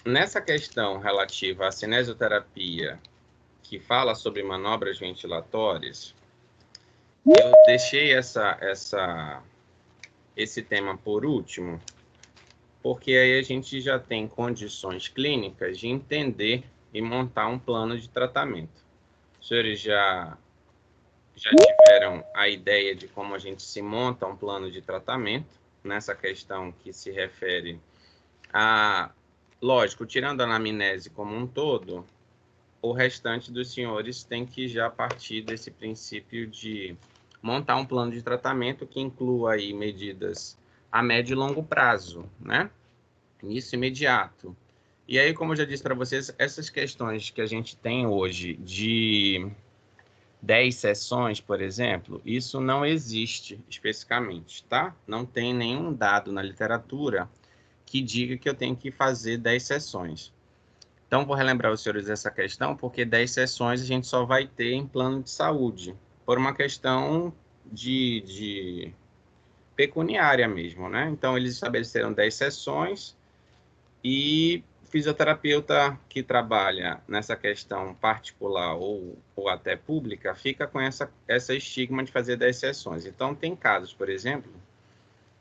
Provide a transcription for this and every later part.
Nessa questão relativa à cinesioterapia, que fala sobre manobras ventilatórias, eu deixei esse tema por último, porque aí a gente já tem condições clínicas de entender e montar um plano de tratamento. Os senhores já tiveram a ideia de como a gente se monta um plano de tratamento nessa questão que se refere a, lógico, tirando a anamnese como um todo, o restante dos senhores tem que já partir desse princípio de montar um plano de tratamento que inclua aí medidas a médio e longo prazo, né? Isso imediato. E aí, como eu já disse para vocês, essas questões que a gente tem hoje de 10 sessões, por exemplo, isso não existe especificamente, tá? Não tem nenhum dado na literatura que diga que eu tenho que fazer 10 sessões. Então, vou relembrar os senhores essa questão, porque 10 sessões a gente só vai ter em plano de saúde, por uma questão de pecuniária mesmo, né? Então, eles estabeleceram 10 sessões e o fisioterapeuta que trabalha nessa questão particular ou até pública fica com essa estigma de fazer 10 sessões. Então, tem casos, por exemplo,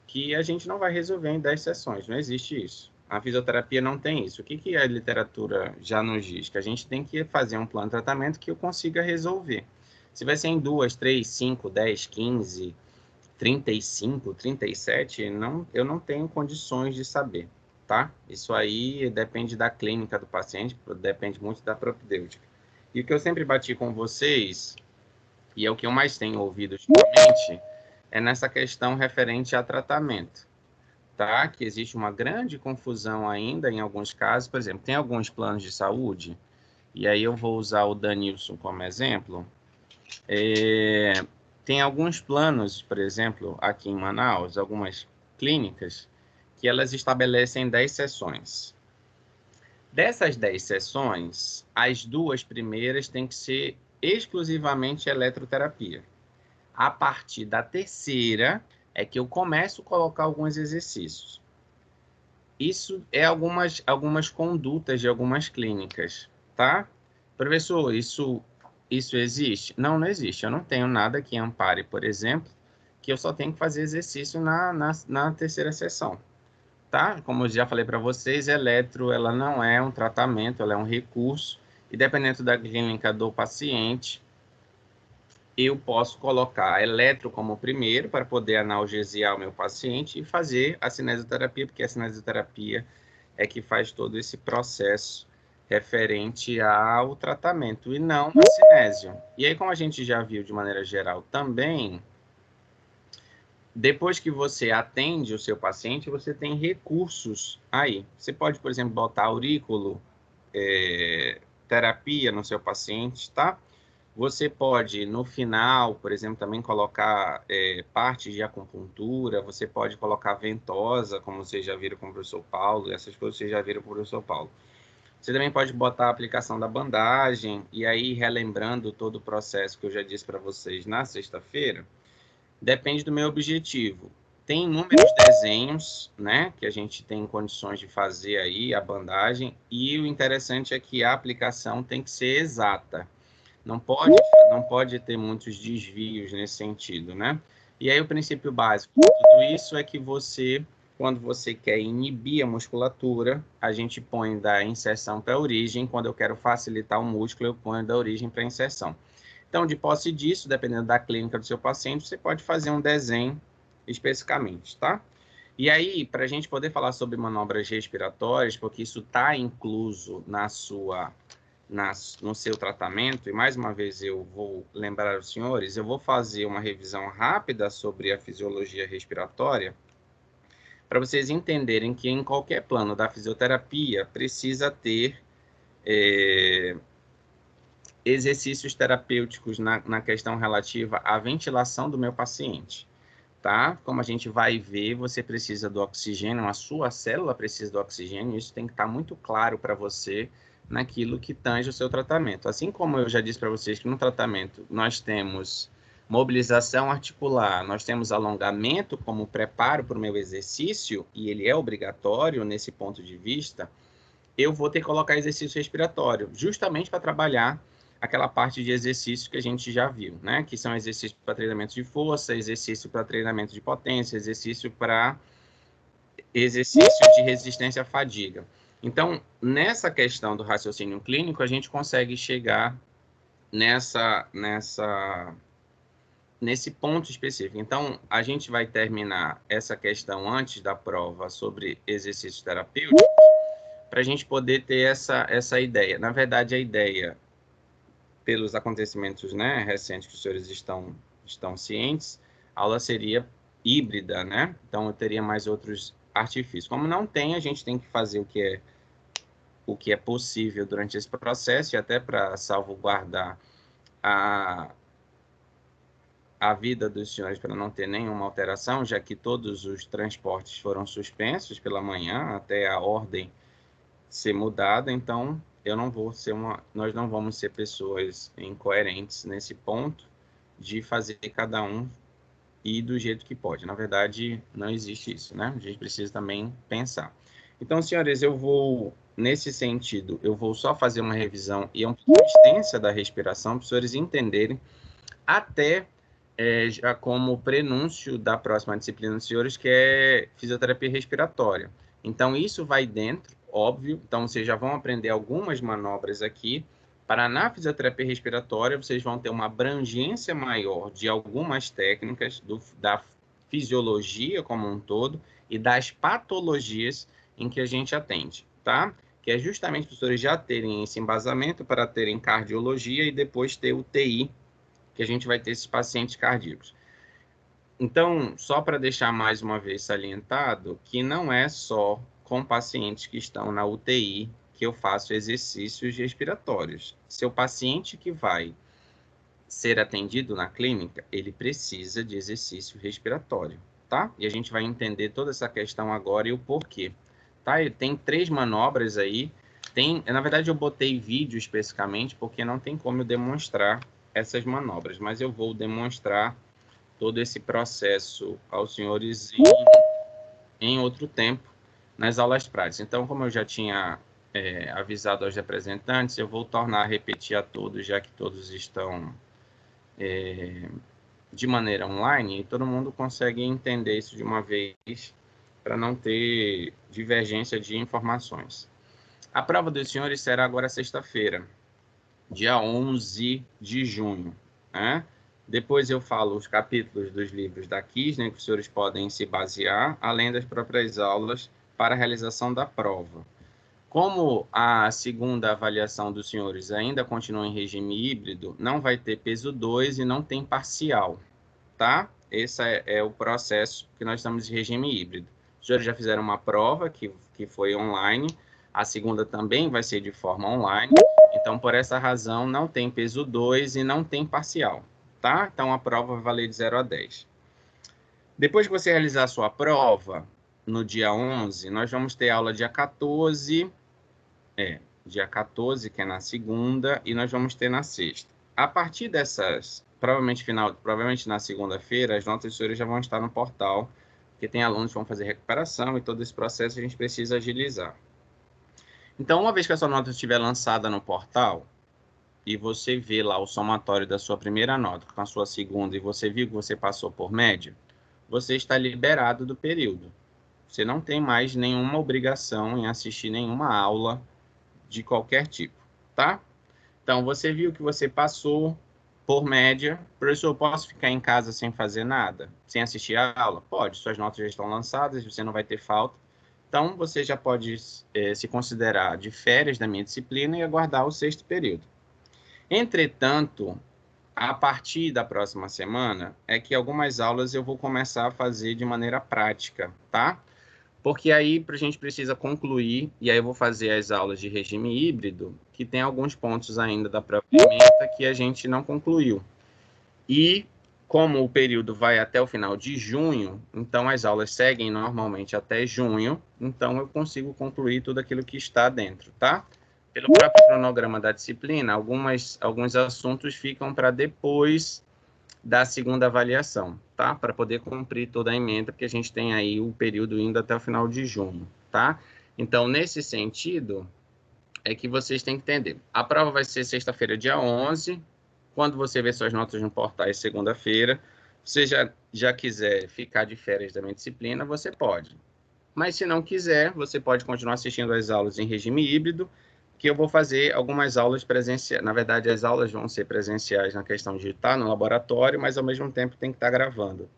que a gente não vai resolver em 10 sessões, não existe isso. A fisioterapia não tem isso. O que a literatura já nos diz? Que a gente tem que fazer um plano de tratamento que eu consiga resolver. Se vai ser em 2, 3, 5, 10, 15, 35, 37, eu não tenho condições de saber, tá? Isso aí depende da clínica do paciente, depende muito da propedêutica. E o que eu sempre bati com vocês, e é o que eu mais tenho ouvido ultimamente, é nessa questão referente a tratamento, tá? Que existe uma grande confusão ainda em alguns casos. Por exemplo, tem alguns planos de saúde, e aí eu vou usar o Danilson como exemplo. Tem alguns planos, por exemplo, aqui em Manaus, algumas clínicas, que elas estabelecem 10 sessões. Dessas 10 sessões, as 2 primeiras têm que ser exclusivamente eletroterapia. A partir da terceira é que eu começo a colocar alguns exercícios. Isso é algumas condutas de algumas clínicas, tá? Professor, isso existe? Não, não existe. Eu não tenho nada que ampare, por exemplo, que eu só tenho que fazer exercício na terceira sessão, tá? Como eu já falei para vocês, ela não é um tratamento, ela é um recurso, e dependendo da clínica do paciente, eu posso colocar eletro como primeiro para poder analgesiar o meu paciente e fazer a cinesioterapia, porque a cinesioterapia é que faz todo esse processo referente ao tratamento e não a cinésio. E aí, como a gente já viu de maneira geral também, depois que você atende o seu paciente, você tem recursos aí. Você pode, por exemplo, botar aurículo, terapia no seu paciente, tá? Você pode, no final, por exemplo, também colocar parte de acupuntura, você pode colocar ventosa, como vocês já viram com o professor Paulo, essas coisas vocês já viram com o professor Paulo. Você também pode botar a aplicação da bandagem, e aí, relembrando todo o processo que eu já disse para vocês na sexta-feira, depende do meu objetivo. Tem inúmeros desenhos, né, que a gente tem condições de fazer aí, a bandagem, e o interessante é que a aplicação tem que ser exata. Não pode ter muitos desvios nesse sentido, né? E aí o princípio básico de tudo isso é que você, quando você quer inibir a musculatura, a gente põe da inserção para a origem. Quando eu quero facilitar o músculo, eu ponho da origem para a inserção. Então, de posse disso, dependendo da clínica do seu paciente, você pode fazer um desenho especificamente, tá? E aí, para a gente poder falar sobre manobras respiratórias, porque isso está incluso no seu tratamento, e mais uma vez eu vou lembrar aos senhores, eu vou fazer uma revisão rápida sobre a fisiologia respiratória, para vocês entenderem que em qualquer plano da fisioterapia precisa ter exercícios terapêuticos na questão relativa à ventilação do meu paciente, tá? Como a gente vai ver, você precisa do oxigênio, a sua célula precisa do oxigênio, isso tem que estar muito claro para você naquilo que tange o seu tratamento. Assim como eu já disse para vocês que no tratamento nós temos mobilização articular, nós temos alongamento como preparo para o meu exercício, e ele é obrigatório nesse ponto de vista, eu vou ter que colocar exercício respiratório, justamente para trabalhar aquela parte de exercício que a gente já viu, né? Que são exercícios para treinamento de força, exercício para treinamento de potência, exercício de resistência à fadiga. Então, nessa questão do raciocínio clínico, a gente consegue chegar nesse ponto específico. Então, a gente vai terminar essa questão antes da prova sobre exercícios terapêuticos, para a gente poder ter essa ideia. Na verdade, a ideia, pelos acontecimentos, né, recentes que os senhores estão cientes, a aula seria híbrida, né? Então, eu teria mais outros artifícios. Como não tem, a gente tem que fazer o que é possível durante esse processo, e até para salvaguardar a vida dos senhores, para não ter nenhuma alteração, já que todos os transportes foram suspensos pela manhã até a ordem ser mudada. Então nós não vamos ser pessoas incoerentes nesse ponto de fazer cada um ir do jeito que pode. Na verdade, não existe isso, né? A gente precisa também pensar. Então, senhores, nesse sentido, eu vou só fazer uma revisão e um pouco extensa da respiração para os senhores entenderem, até já como prenúncio da próxima disciplina dos senhores, que é fisioterapia respiratória. Então, isso vai dentro, óbvio. Então, vocês já vão aprender algumas manobras aqui, para na fisioterapia respiratória, vocês vão ter uma abrangência maior de algumas técnicas da fisiologia como um todo e das patologias em que a gente atende, tá? Que é justamente para os senhores já terem esse embasamento para terem cardiologia e depois ter UTI, que a gente vai ter esses pacientes cardíacos. Então, só para deixar mais uma vez salientado, que não é só com pacientes que estão na UTI que eu faço exercícios respiratórios. Seu paciente que vai ser atendido na clínica, ele precisa de exercício respiratório, tá? E a gente vai entender toda essa questão agora e o porquê, tá? Tem 3 manobras aí. Na verdade, eu botei vídeo especificamente porque não tem como eu demonstrar essas manobras, mas eu vou demonstrar todo esse processo aos senhores em outro tempo, nas aulas práticas. Então, como eu já tinha avisado aos representantes, eu vou tornar a repetir a todos, já que todos estão de maneira online, e todo mundo consegue entender isso de uma vez, para não ter divergência de informações. A prova dos senhores será agora sexta-feira, dia 11 de junho, né? Depois eu falo os capítulos dos livros da Kisner, que os senhores podem se basear, além das próprias aulas para a realização da prova. Como a segunda avaliação dos senhores ainda continua em regime híbrido, não vai ter peso 2 e não tem parcial, tá? Esse é o processo que nós estamos em regime híbrido. Os senhores já fizeram uma prova que foi online, a segunda também vai ser de forma online, então por essa razão não tem peso 2 e não tem parcial, tá? Então a prova vai valer de 0 a 10. Depois que você realizar a sua prova, no dia 11, nós vamos ter aula dia 14, dia 14, que é na segunda, e nós vamos ter na sexta. A partir dessas, provavelmente na segunda-feira, as notas dos senhores já vão estar no portal, porque tem alunos que vão fazer recuperação e todo esse processo a gente precisa agilizar. Então, uma vez que a sua nota estiver lançada no portal, e você vê lá o somatório da sua primeira nota com a sua segunda, e você viu que você passou por média, você está liberado do período. Você não tem mais nenhuma obrigação em assistir nenhuma aula de qualquer tipo, tá? Então, você viu que você passou por média. Professor, posso ficar em casa sem fazer nada? Sem assistir a aula? Pode, suas notas já estão lançadas, você não vai ter falta. Então, você já pode se considerar de férias da minha disciplina e aguardar o 6º período. Entretanto, a partir da próxima semana, é que algumas aulas eu vou começar a fazer de maneira prática, tá? Porque aí a gente precisa concluir, e aí eu vou fazer as aulas de regime híbrido, que tem alguns pontos ainda da própria ementa que a gente não concluiu. E como o período vai até o final de junho, então as aulas seguem normalmente até junho, então eu consigo concluir tudo aquilo que está dentro, tá? Pelo próprio cronograma da disciplina, alguns assuntos ficam para depois da segunda avaliação, tá? Para poder cumprir toda a ementa, porque a gente tem aí o período indo até o final de junho, tá? Então, nesse sentido, é que vocês têm que entender. A prova vai ser sexta-feira, dia 11. Quando você vê suas notas no portal, segunda-feira. Se já quiser ficar de férias da minha disciplina, você pode. Mas se não quiser, você pode continuar assistindo às aulas em regime híbrido, que eu vou fazer algumas aulas presenciais. Na verdade, as aulas vão ser presenciais na questão de estar no laboratório, mas ao mesmo tempo tem que estar gravando.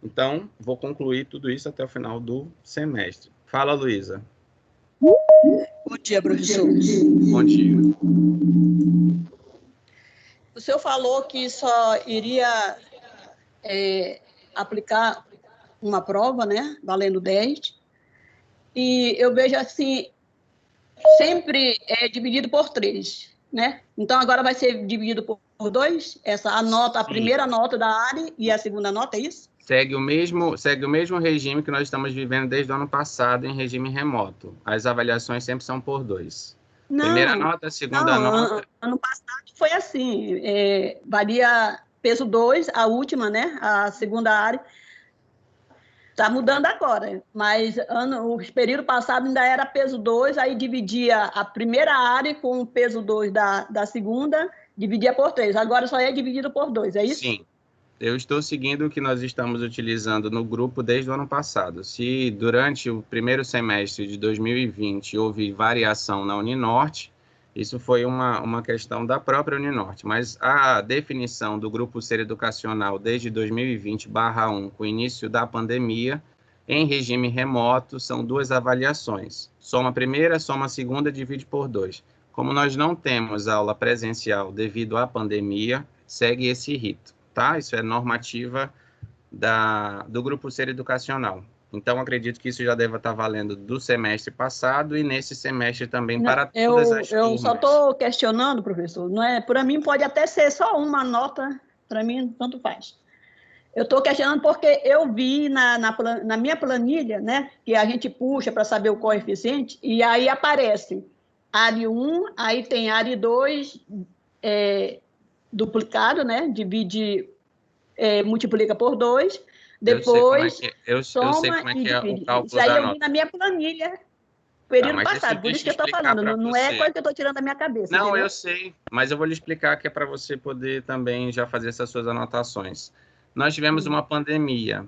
Então, vou concluir tudo isso até o final do semestre. Fala, Luísa. Bom dia, professor. Bom dia. O senhor falou que só iria aplicar uma prova, né, valendo 10, e eu vejo assim, sempre é dividido por 3, né? Então, agora vai ser dividido por 2, a primeira nota da área e a segunda nota, é isso? Segue o mesmo regime que nós estamos vivendo desde o ano passado em regime remoto. As avaliações sempre são por 2. Primeira nota, segunda nota. Ano passado foi assim, valia peso 2, a última, né? A segunda área. Está mudando agora, mas o período passado ainda era peso 2, aí dividia a primeira área com o peso 2 da segunda, dividia por 3. Agora só é dividido por 2, é isso? Sim. Eu estou seguindo o que nós estamos utilizando no grupo desde o ano passado. Se durante o primeiro semestre de 2020 houve variação na Uninorte, isso foi uma questão da própria Uninorte, mas a definição do grupo ser educacional desde 2020/1, com o início da pandemia, em regime remoto, são 2 avaliações. Soma a primeira, soma a segunda, divide por 2. Como nós não temos aula presencial devido à pandemia, segue esse rito. Tá? Isso é normativa do grupo ser educacional. Então, acredito que isso já deva estar valendo do semestre passado e nesse semestre também não, para todas as turmas. Eu só estou questionando, professor. Não é, para mim pode até ser só uma nota, para mim tanto faz. Eu estou questionando porque eu vi na minha planilha, né, que a gente puxa para saber o coeficiente, e aí aparece área 1, aí tem área 2, duplicado, né? Divide, multiplica por 2, depois eu sei soma como é e que é o divide. Isso cálculo aí da eu vi nota. na minha planilha, Tá, período mas passado, por isso que eu estou explicar falando, para não é você. coisa que eu estou tirando da minha cabeça, Não, entendeu? eu sei, mas eu vou lhe explicar que é para você poder também já fazer essas suas anotações. Nós tivemos uma pandemia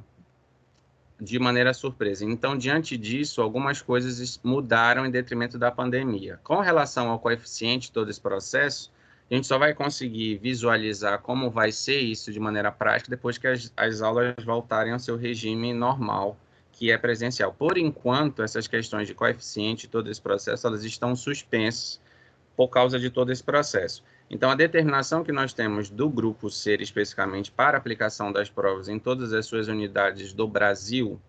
de maneira surpresa. Então, diante disso, algumas coisas mudaram em detrimento da pandemia. Com relação ao coeficiente, todo esse processo, a gente só vai conseguir visualizar como vai ser isso de maneira prática depois que as aulas voltarem ao seu regime normal, que é presencial. Por enquanto, essas questões de coeficiente, todo esse processo, elas estão suspensas por causa de todo esse processo. Então, a determinação que nós temos do grupo ser especificamente para aplicação das provas em todas as suas unidades do Brasil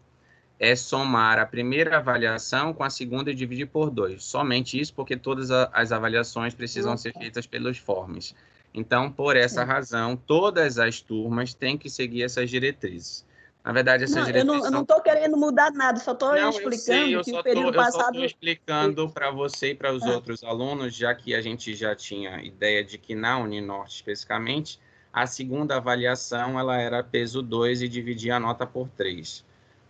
é somar a primeira avaliação com a segunda e dividir por 2. Somente isso, porque todas as avaliações precisam ser feitas pelos formes. Então, por essa razão, todas as turmas têm que seguir essas diretrizes. Na verdade, essas diretrizes eu não estou querendo mudar nada, só estou Não, eu sei, explicando que o período passado... estou explicando para você e para os outros alunos, já que a gente já tinha ideia de que na Uninorte, especificamente, a segunda avaliação ela era peso 2 e dividia a nota por 3.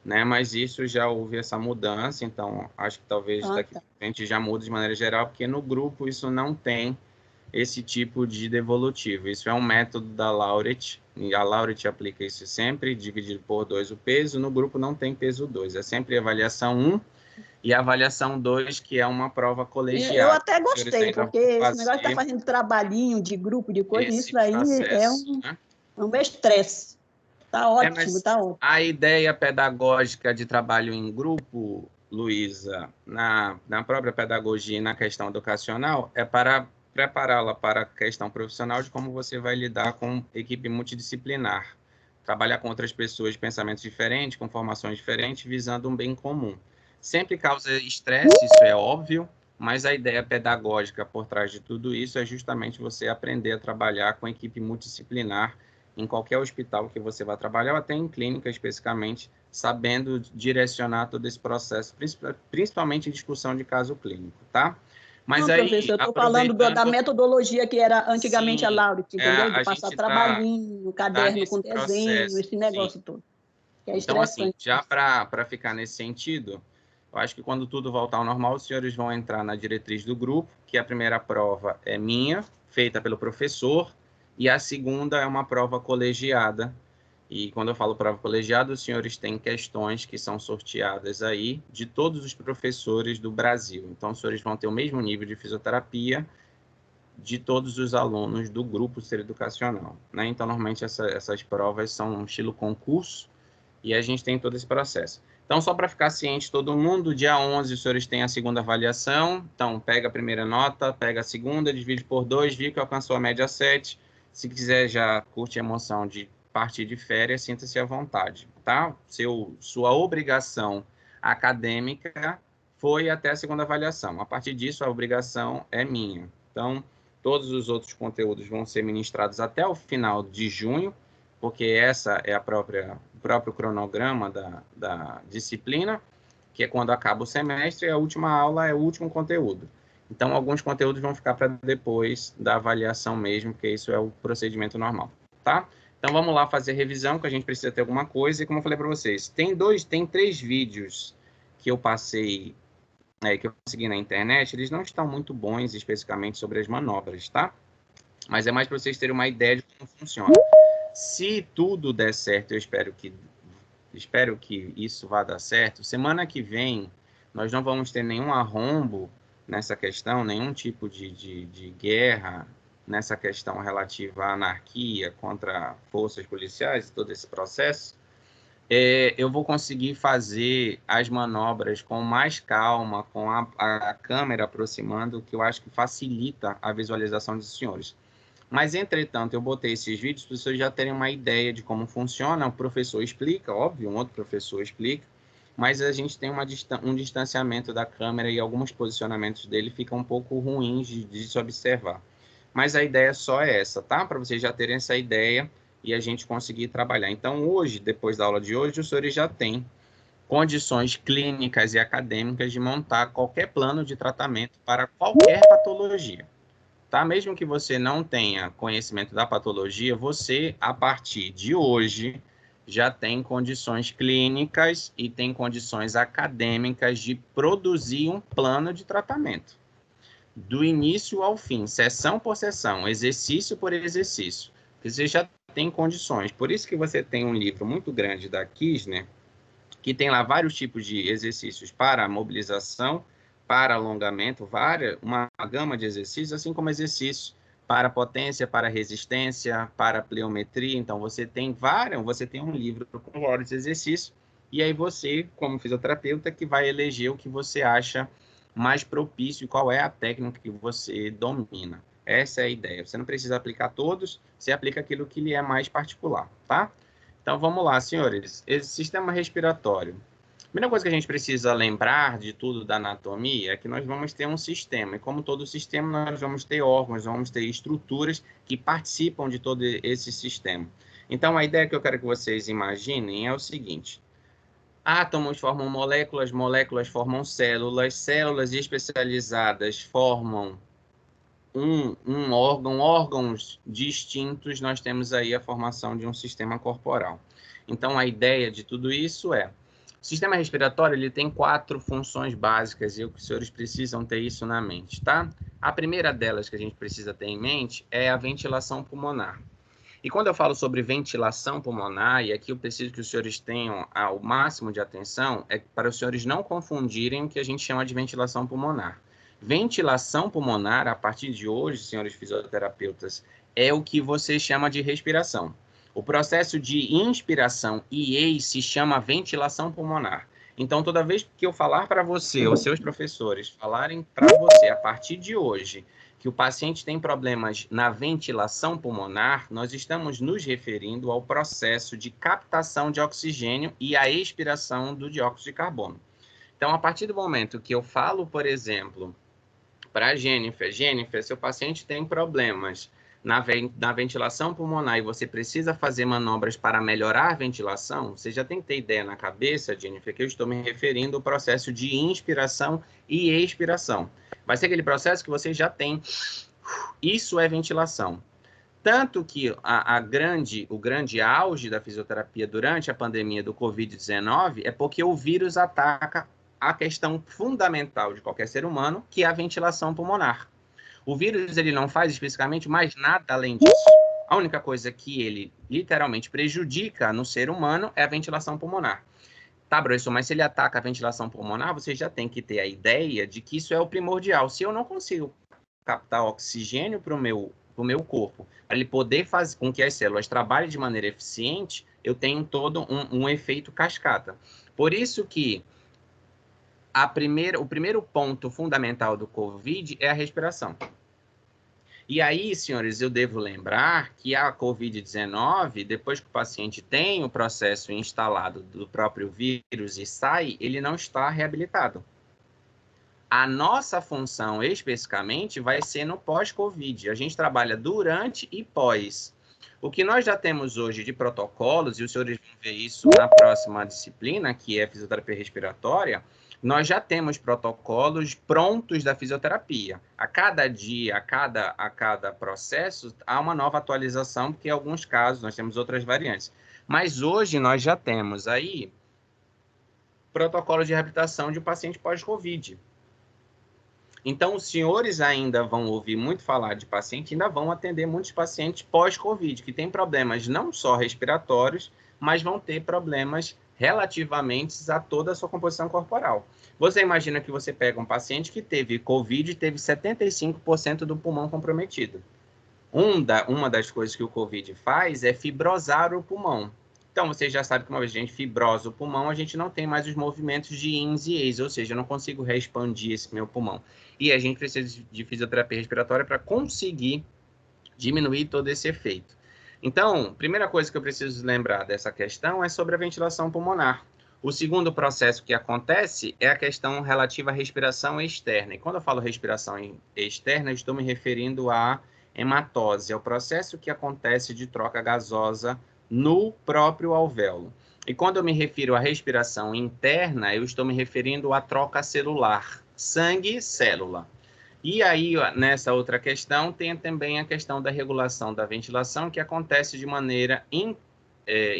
Né? Mas isso já houve essa mudança, então acho que talvez daqui para frente já mude de maneira geral, porque no grupo isso não tem esse tipo de devolutivo. Isso é um método da Laureate, e a Laureate aplica isso sempre, dividido por 2 o peso. No grupo não tem peso 2, é sempre avaliação 1 e avaliação 2, que é uma prova colegiada. Eu até gostei, porque esse negócio de estar fazendo trabalhinho de grupo, de coisa, isso aí é um estresse. Está ótimo, está ótimo. A ideia pedagógica de trabalho em grupo, Luísa, na própria pedagogia e na questão educacional, é para prepará-la para a questão profissional de como você vai lidar com equipe multidisciplinar, trabalhar com outras pessoas de pensamentos diferentes, com formações diferentes, visando um bem comum. Sempre causa estresse, isso é óbvio, mas a ideia pedagógica por trás de tudo isso é justamente você aprender a trabalhar com equipe multidisciplinar em qualquer hospital que você vai trabalhar, ou até em clínica especificamente, sabendo direcionar todo esse processo, principalmente em discussão de caso clínico, tá? Mas Não, aí, professor, eu estou falando da aproveitando, metodologia que era antigamente a sim, Laureate, entendeu? De a passar gente tá trabalhinho, tá caderno com nesse desenho, processo, esse sim. negócio todo. Que é Então, assim, estressante. já para ficar nesse sentido, eu acho que quando tudo voltar ao normal, os senhores vão entrar na diretriz do grupo, que a primeira prova é minha, feita pelo professor, e a segunda é uma prova colegiada. E quando eu falo prova colegiada, os senhores têm questões que são sorteadas aí de todos os professores do Brasil. Então, os senhores vão ter o mesmo nível de fisioterapia de todos os alunos do grupo ser educacional, né? Então, normalmente essas provas são um estilo concurso, e a gente tem todo esse processo. Então, só para ficar ciente todo mundo, dia 11 os senhores têm a segunda avaliação, então pega a primeira nota, pega a segunda, divide por 2, viu que alcançou a média 7, se quiser já curte a emoção de partir de férias, sinta-se à vontade, tá? Sua obrigação acadêmica foi até a segunda avaliação, a partir disso a obrigação é minha. Então, todos os outros conteúdos vão ser ministrados até o final de junho, porque essa é o próprio cronograma da disciplina, que é quando acaba o semestre, e a última aula é o último conteúdo. Então, alguns conteúdos vão ficar para depois da avaliação mesmo, porque isso é o procedimento normal, tá? Então, vamos lá fazer revisão, que a gente precisa ter alguma coisa, e como eu falei para vocês, tem 3 vídeos que eu passei, que eu consegui na internet, eles não estão muito bons especificamente sobre as manobras, tá? Mas é mais para vocês terem uma ideia de como funciona. Se tudo der certo, eu espero que isso vá dar certo. Semana que vem, nós não vamos ter nenhum arrombo nessa questão, nenhum tipo de guerra nessa questão relativa à anarquia contra forças policiais, todo esse processo. Eu vou conseguir fazer as manobras com mais calma, com a câmera aproximando, que eu acho que facilita a visualização dos senhores. Mas, entretanto, eu botei esses vídeos para vocês já terem uma ideia de como funciona. O professor explica, óbvio, um outro professor explica, mas a gente tem um distanciamento da câmera e alguns posicionamentos dele ficam um pouco ruins de se observar. Mas a ideia só é essa, tá? Para vocês já terem essa ideia e a gente conseguir trabalhar. Então, hoje, depois da aula de hoje, os senhores já têm condições clínicas e acadêmicas de montar qualquer plano de tratamento para qualquer patologia. Tá? Mesmo que você não tenha conhecimento da patologia, você, a partir de hoje, já tem condições clínicas e tem condições acadêmicas de produzir um plano de tratamento. Do início ao fim, sessão por sessão, exercício por exercício. Você já tem condições. Por isso que você tem um livro muito grande da Kirchner, que tem lá vários tipos de exercícios para mobilização, para alongamento, uma gama de exercícios, assim como exercícios para potência, para resistência, para pliometria. Então, você tem um livro com vários exercícios, e aí você, como fisioterapeuta, que vai eleger o que você acha mais propício e qual é a técnica que você domina. Essa é a ideia. Você não precisa aplicar todos, você aplica aquilo que lhe é mais particular, tá? Então, vamos lá, senhores. Esse sistema respiratório. A primeira coisa que a gente precisa lembrar de tudo da anatomia é que nós vamos ter um sistema. E como todo sistema, nós vamos ter órgãos, vamos ter estruturas que participam de todo esse sistema. Então, a ideia que eu quero que vocês imaginem é o seguinte. Átomos formam moléculas, moléculas formam células, células especializadas formam um órgão, órgãos distintos, nós temos aí a formação de um sistema corporal. Então, a ideia de tudo isso é, o sistema respiratório ele tem 4 funções básicas e os senhores precisam ter isso na mente, tá? A primeira delas que a gente precisa ter em mente é a ventilação pulmonar. E quando eu falo sobre ventilação pulmonar, e aqui eu preciso que os senhores tenham o máximo de atenção, é para os senhores não confundirem o que a gente chama de ventilação pulmonar. Ventilação pulmonar, a partir de hoje, senhores fisioterapeutas, é o que você chama de respiração. O processo de inspiração e se chama ventilação pulmonar. Então, toda vez que eu falar para você, ou seus professores falarem para você, a partir de hoje, que o paciente tem problemas na ventilação pulmonar, nós estamos nos referindo ao processo de captação de oxigênio e a expiração do dióxido de carbono. Então, a partir do momento que eu falo, por exemplo, para a Jennifer, seu paciente tem problemas na ventilação pulmonar e você precisa fazer manobras para melhorar a ventilação, você já tem que ter ideia na cabeça, Jennifer, que eu estou me referindo ao processo de inspiração e expiração. Vai ser aquele processo que você já tem. Isso é ventilação. Tanto que o grande auge da fisioterapia durante a pandemia do Covid-19 é porque o vírus ataca a questão fundamental de qualquer ser humano, que é a ventilação pulmonar. O vírus ele não faz especificamente mais nada além disso. A única coisa que ele literalmente prejudica no ser humano é a ventilação pulmonar. Tá, professor, mas se ele ataca a ventilação pulmonar, você já tem que ter a ideia de que isso é o primordial. Se eu não consigo captar oxigênio para o meu corpo, para ele poder fazer com que as células trabalhem de maneira eficiente, eu tenho todo um efeito cascata. Por isso que o primeiro ponto fundamental do COVID é a respiração. E aí, senhores, eu devo lembrar que a COVID-19, depois que o paciente tem o processo instalado do próprio vírus e sai, ele não está reabilitado. A nossa função, especificamente, vai ser no pós-Covid. A gente trabalha durante e pós. O que nós já temos hoje de protocolos, e os senhores vão ver isso na próxima disciplina, que é fisioterapia respiratória, nós já temos protocolos prontos da fisioterapia. A cada dia, a cada processo, há uma nova atualização, porque em alguns casos nós temos outras variantes. Mas hoje nós já temos aí protocolo de reabilitação de um paciente pós-Covid. Então, os senhores ainda vão ouvir muito falar de paciente, ainda vão atender muitos pacientes pós-Covid, que têm problemas não só respiratórios, mas vão ter problemas relativamente a toda a sua composição corporal. Você imagina que você pega um paciente que teve Covid e teve 75% do pulmão comprometido. Uma das coisas que o Covid faz é fibrosar o pulmão. Então, você já sabe que uma vez que a gente fibrosa o pulmão, a gente não tem mais os movimentos de ins e eis, ou seja, eu não consigo reexpandir esse meu pulmão. E a gente precisa de fisioterapia respiratória para conseguir diminuir todo esse efeito. Então, primeira coisa que eu preciso lembrar dessa questão é sobre a ventilação pulmonar. O segundo processo que acontece é a questão relativa à respiração externa. E quando eu falo respiração externa, eu estou me referindo à hematose, é o processo que acontece de troca gasosa no próprio alvéolo. E quando eu me refiro à respiração interna, eu estou me referindo à troca celular, sangue-célula. E aí, nessa outra questão, tem também a questão da regulação da ventilação, que acontece de maneira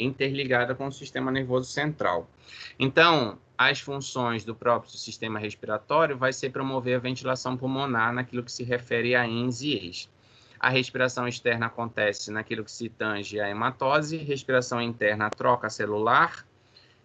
interligada com o sistema nervoso central. Então, as funções do próprio sistema respiratório vai ser promover a ventilação pulmonar naquilo que se refere a ins e eis. A respiração externa acontece naquilo que se tange à hematose, respiração interna, a troca celular,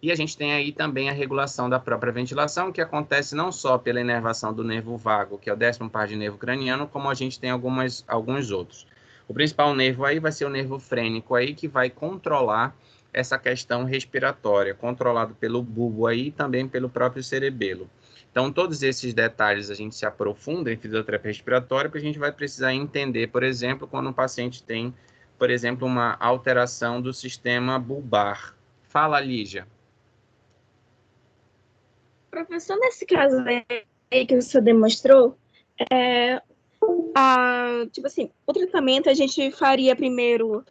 e a gente tem aí também a regulação da própria ventilação, que acontece não só pela inervação do nervo vago, que é o 10º par de nervo craniano, como a gente tem alguns outros. O principal nervo aí vai ser o nervo frênico aí, que vai controlar essa questão respiratória, controlado pelo bulbo aí e também pelo próprio cerebelo. Então, todos esses detalhes a gente se aprofunda em fisioterapia respiratória, porque a gente vai precisar entender, por exemplo, quando um paciente tem, por exemplo, uma alteração do sistema bulbar. Fala, Lígia. Professor, nesse caso aí que você demonstrou, tipo assim, o tratamento a gente faria primeiro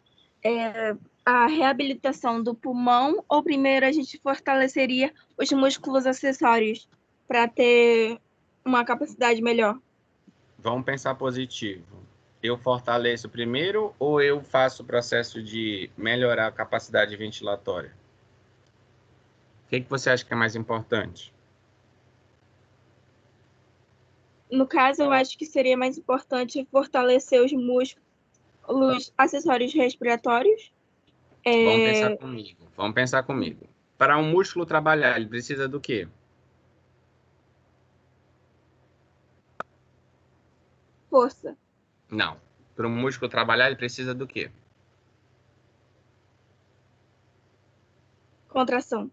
a reabilitação do pulmão ou primeiro a gente fortaleceria os músculos acessórios para ter uma capacidade melhor? Vamos pensar positivo. Eu fortaleço primeiro ou eu faço o processo de melhorar a capacidade ventilatória? O que você acha que é mais importante? No caso, eu acho que seria mais importante fortalecer os músculos acessórios respiratórios. Vamos pensar comigo. Para um músculo trabalhar, ele precisa do quê? Força. Não. Para um músculo trabalhar, ele precisa do quê? Contração.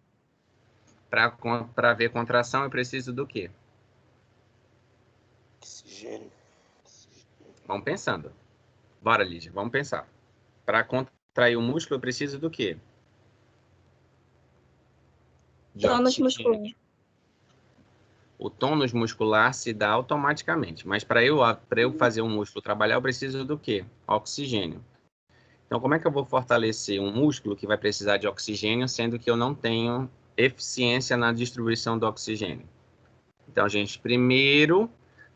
Para ver contração, eu preciso do quê? Oxigênio. Vamos pensando. Bora, Lígia, vamos pensar. Para contrair o músculo, eu preciso do quê? Tônus muscular. O tônus muscular se dá automaticamente, mas para eu fazer um músculo trabalhar, eu preciso do quê? Oxigênio. Então, como é que eu vou fortalecer um músculo que vai precisar de oxigênio, sendo que eu não tenho eficiência na distribuição do oxigênio? Então, a gente primeiro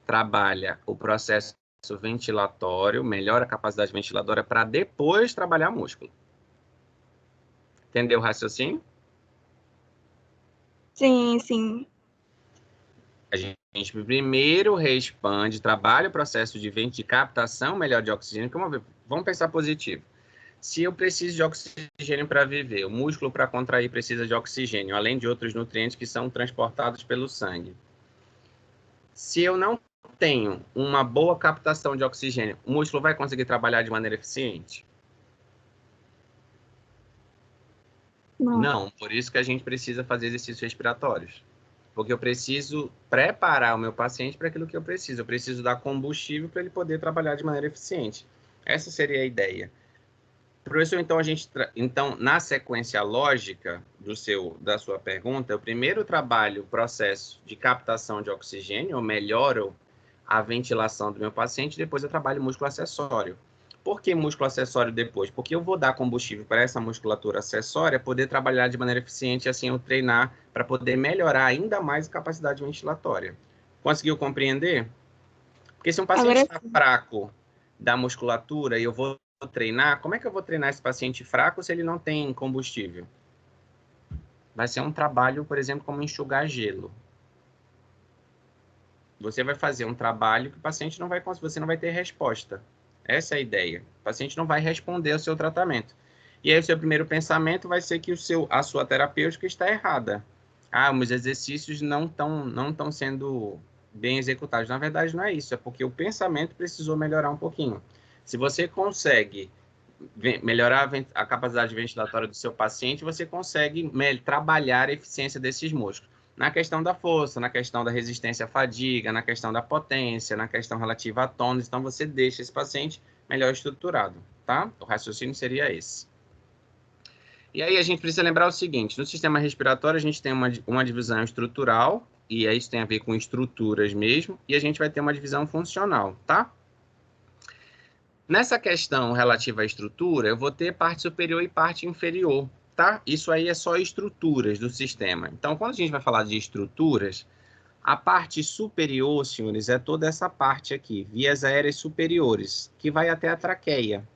trabalha o processo ventilatório, melhora a capacidade ventiladora para depois trabalhar músculo. Entendeu o raciocínio? Sim, sim. A gente primeiro expande, trabalha o processo de captação melhor de oxigênio. Vamos pensar positivo. Se eu preciso de oxigênio para viver, o músculo para contrair precisa de oxigênio, além de outros nutrientes que são transportados pelo sangue. Se eu não tenho uma boa captação de oxigênio, o músculo vai conseguir trabalhar de maneira eficiente? Não, por isso que a gente precisa fazer exercícios respiratórios. Porque eu preciso preparar o meu paciente para aquilo que eu preciso. Eu preciso dar combustível para ele poder trabalhar de maneira eficiente. Essa seria a ideia. Professor, então, na sequência lógica da sua pergunta, eu primeiro trabalho o processo de captação de oxigênio, eu melhoro a ventilação do meu paciente, depois eu trabalho músculo acessório. Por que músculo acessório depois? Porque eu vou dar combustível para essa musculatura acessória poder trabalhar de maneira eficiente e assim eu treinar para poder melhorar ainda mais a capacidade ventilatória. Conseguiu compreender? Porque se um paciente está fraco da musculatura e eu vou treinar, como é que eu vou treinar esse paciente fraco se ele não tem combustível? Vai ser um trabalho, por exemplo, como enxugar gelo. Você vai fazer um trabalho que o paciente não vai conseguir, você não vai ter resposta. Essa é a ideia. O paciente não vai responder ao seu tratamento. E aí o seu primeiro pensamento vai ser que a sua terapêutica está errada. Ah, os exercícios não estão sendo bem executados. Na verdade, não é isso. É porque o pensamento precisou melhorar um pouquinho. Se você consegue melhorar a capacidade ventilatória do seu paciente, você consegue trabalhar a eficiência desses músculos. Na questão da força, na questão da resistência à fadiga, na questão da potência, na questão relativa a tônus, então você deixa esse paciente melhor estruturado, tá? O raciocínio seria esse. E aí a gente precisa lembrar o seguinte, no sistema respiratório a gente tem uma divisão estrutural, e isso tem a ver com estruturas mesmo, e a gente vai ter uma divisão funcional, tá? Nessa questão relativa à estrutura, eu vou ter parte superior e parte inferior, tá? Isso aí é só estruturas do sistema. Então, quando a gente vai falar de estruturas, a parte superior, senhores, é toda essa parte aqui, vias aéreas superiores, que vai até a traqueia.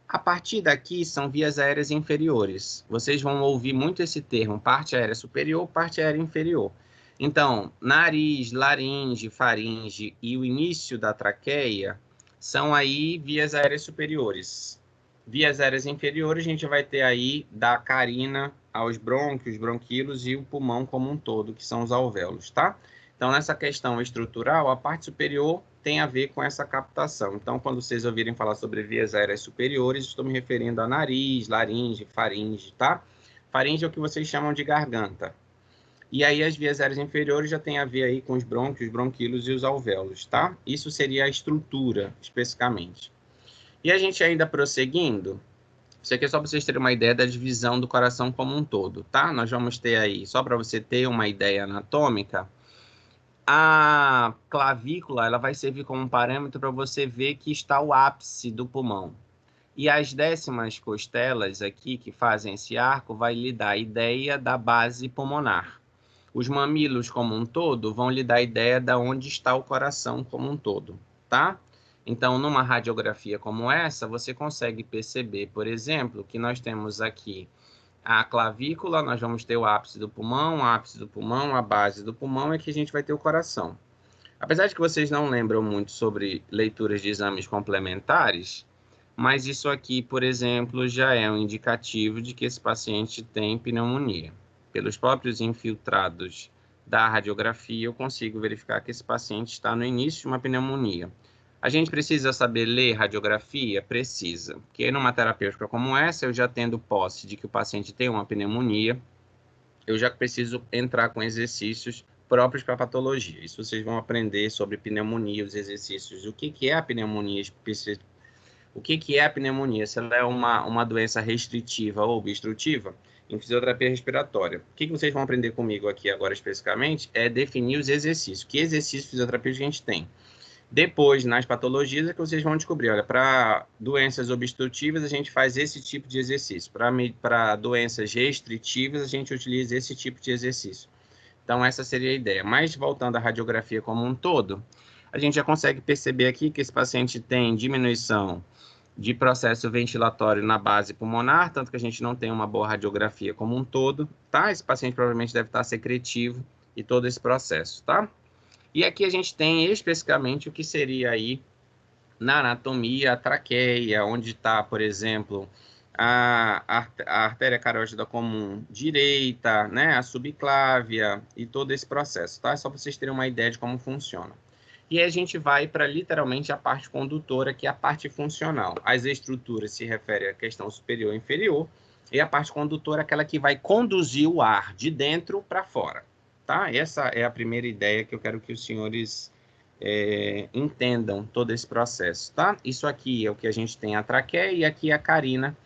A partir daqui são vias aéreas inferiores. Vocês vão ouvir muito esse termo, parte aérea superior, parte aérea inferior. Então, nariz, laringe, faringe e o início da traqueia são aí vias aéreas superiores. Vias aéreas inferiores, a gente vai ter aí da carina aos brônquios, bronquíolos e o pulmão como um todo, que são os alvéolos, tá? Então, nessa questão estrutural, a parte superior tem a ver com essa captação. Então, quando vocês ouvirem falar sobre vias aéreas superiores, estou me referindo a nariz, laringe, faringe, tá? Faringe é o que vocês chamam de garganta. E aí as vias aéreas inferiores já tem a ver aí com os brônquios, bronquíolos e os alvéolos, tá? Isso seria a estrutura, especificamente. E a gente ainda prosseguindo, isso aqui é só para vocês terem uma ideia da divisão do coração como um todo, tá? Nós vamos ter aí, só para você ter uma ideia anatômica, a clavícula, ela vai servir como um parâmetro para você ver que está o ápice do pulmão. E as décimas costelas aqui, que fazem esse arco, vai lhe dar a ideia da base pulmonar. Os mamilos como um todo vão lhe dar a ideia de onde está o coração como um todo, tá? Então, numa radiografia como essa, você consegue perceber, por exemplo, que nós temos aqui a clavícula, nós vamos ter o ápice do pulmão, a base do pulmão é que a gente vai ter o coração. Apesar de que vocês não lembram muito sobre leituras de exames complementares, mas isso aqui, por exemplo, já é um indicativo de que esse paciente tem pneumonia. Pelos próprios infiltrados da radiografia, eu consigo verificar que esse paciente está no início de uma pneumonia. A gente precisa saber ler radiografia? Precisa. Porque numa terapêutica como essa, eu já tendo posse de que o paciente tem uma pneumonia, eu já preciso entrar com exercícios próprios para patologia. Isso vocês vão aprender sobre pneumonia, os exercícios. O que é a pneumonia O que é a pneumonia? Se ela é uma doença restritiva ou obstrutiva? em fisioterapia respiratória. O que vocês vão aprender comigo aqui agora especificamente é definir os exercícios. Que exercício fisioterapêutico a gente tem? Depois, nas patologias, é que vocês vão descobrir, olha, para doenças obstrutivas, a gente faz esse tipo de exercício. Para doenças restritivas, a gente utiliza esse tipo de exercício. Então, essa seria a ideia. Mas, voltando à radiografia como um todo, a gente já consegue perceber aqui que esse paciente tem diminuição de processo ventilatório na base pulmonar, tanto que a gente não tem uma boa radiografia como um todo, tá? Esse paciente provavelmente deve estar secretivo e todo esse processo, tá? E aqui a gente tem especificamente o que seria aí na anatomia a traqueia, onde está, por exemplo, a artéria carótida comum direita, né, a subclávia e todo esse processo, tá? Só para vocês terem uma ideia de como funciona. E aí a gente vai para literalmente a parte condutora, que é a parte funcional. As estruturas se referem à questão superior e inferior, e a parte condutora é aquela que vai conduzir o ar de dentro para fora. Tá? Essa é a primeira ideia que eu quero que os senhores entendam todo esse processo. Tá? Isso aqui é o que a gente tem a traqueia e aqui a carina,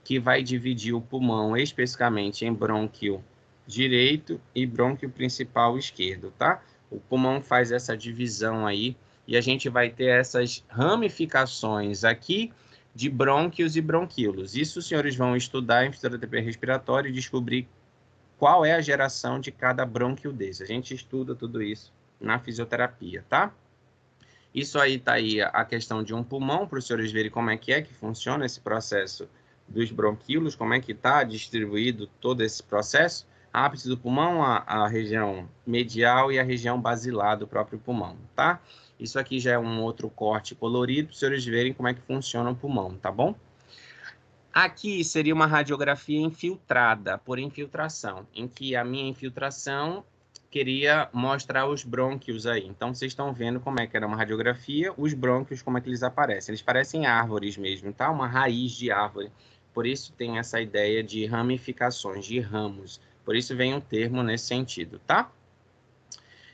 que vai dividir o pulmão especificamente em brônquio direito e brônquio principal esquerdo. Tá? O pulmão faz essa divisão aí e a gente vai ter essas ramificações aqui de brônquios e bronquíolos. Isso os senhores vão estudar em fisioterapia respiratória e descobrir qual é a geração de cada brônquio desse. A gente estuda tudo isso na fisioterapia, tá? Isso aí tá aí a questão de um pulmão, para os senhores verem como é que funciona esse processo dos bronquíolos, como é que está distribuído todo esse processo. A ápice do pulmão, a região medial e a região basilar do próprio pulmão, tá? Isso aqui já é um outro corte colorido, para os senhores verem como é que funciona o pulmão, tá bom? Aqui seria uma radiografia infiltrada, por infiltração, em que a minha infiltração queria mostrar os brônquios aí. Então, vocês estão vendo como é que era uma radiografia, os brônquios, como é que eles aparecem. Eles parecem árvores mesmo, tá? Uma raiz de árvore. Por isso tem essa ideia de ramificações, de ramos. Por isso vem um termo nesse sentido, tá?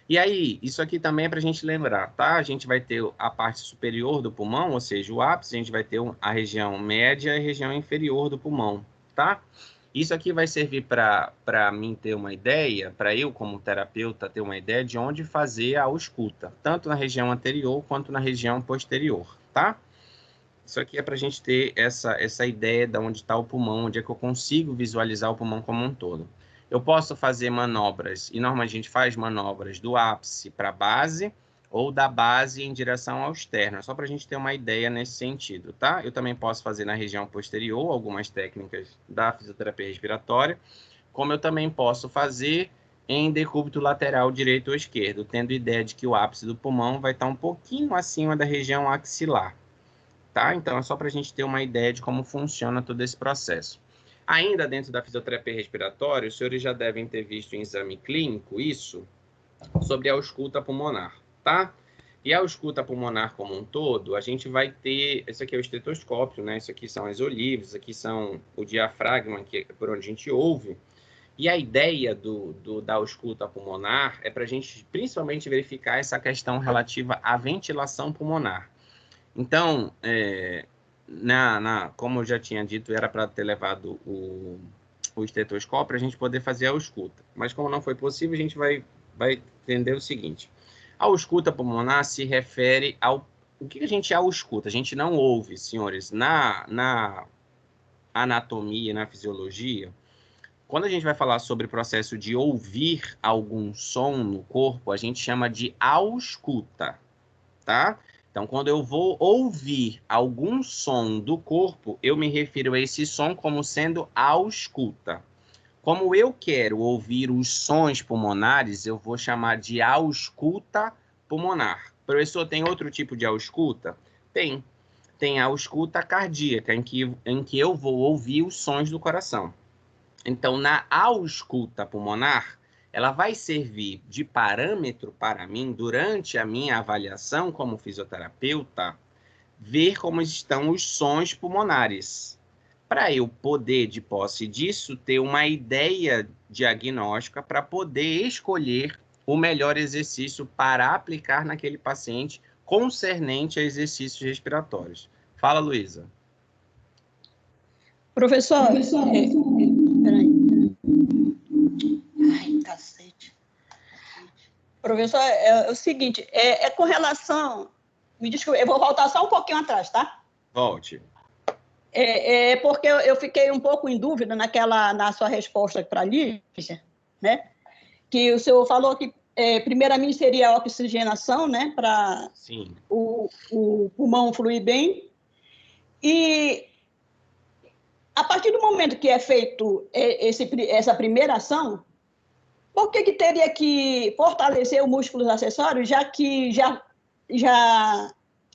E aí, isso aqui também é para a gente lembrar, tá? A gente vai ter a parte superior do pulmão, ou seja, o ápice, a gente vai ter a região média e a região inferior do pulmão, tá? Isso aqui vai servir para mim ter uma ideia, para eu, como terapeuta, ter uma ideia de onde fazer a ausculta, tanto na região anterior quanto na região posterior, tá? Isso aqui é para a gente ter essa ideia de onde está o pulmão, onde é que eu consigo visualizar o pulmão como um todo. Eu posso fazer manobras, e normalmente a gente faz manobras do ápice para a base, ou da base em direção ao externo, só para a gente ter uma ideia nesse sentido, tá? Eu também posso fazer na região posterior, algumas técnicas da fisioterapia respiratória, como eu também posso fazer em decúbito lateral direito ou esquerdo, tendo ideia de que o ápice do pulmão vai estar um pouquinho acima da região axilar, tá? Então, é só para a gente ter uma ideia de como funciona todo esse processo. Ainda dentro da fisioterapia respiratória, os senhores já devem ter visto em exame clínico isso, sobre a ausculta pulmonar, tá? E a ausculta pulmonar como um todo, a gente vai ter, esse aqui é o estetoscópio, né? Isso aqui são as olivas, isso aqui são o diafragma, que é por onde a gente ouve. E a ideia da ausculta pulmonar é para a gente principalmente verificar essa questão relativa à ventilação pulmonar. Então, como eu já tinha dito, era para ter levado o estetoscópio para a gente poder fazer a ausculta. Mas como não foi possível, a gente vai entender o seguinte. A ausculta pulmonar se refere ao... O que a gente ausculta? A gente não ouve, senhores, na anatomia, na fisiologia. Quando a gente vai falar sobre o processo de ouvir algum som no corpo, a gente chama de ausculta, tá? Então, quando eu vou ouvir algum som do corpo, eu me refiro a esse som como sendo ausculta. Como eu quero ouvir os sons pulmonares, eu vou chamar de ausculta pulmonar. Professor, tem outro tipo de ausculta? Tem. Tem a ausculta cardíaca, em que eu vou ouvir os sons do coração. Então, na ausculta pulmonar, ela vai servir de parâmetro para mim, durante a minha avaliação como fisioterapeuta, ver como estão os sons pulmonares, para eu poder, de posse disso, ter uma ideia diagnóstica para poder escolher o melhor exercício para aplicar naquele paciente concernente a exercícios respiratórios. Fala, Luísa. Professor, peraí. Professor, é o seguinte, com relação... Me desculpe, eu vou voltar só um pouquinho atrás, tá? Volte. Porque eu fiquei um pouco em dúvida na sua resposta para a Lígia, né? Que o senhor falou que, primeiramente, seria a oxigenação, né? Para o pulmão fluir bem. E, a partir do momento que é feito essa primeira ação, por que teria que fortalecer os músculos acessórios, já que já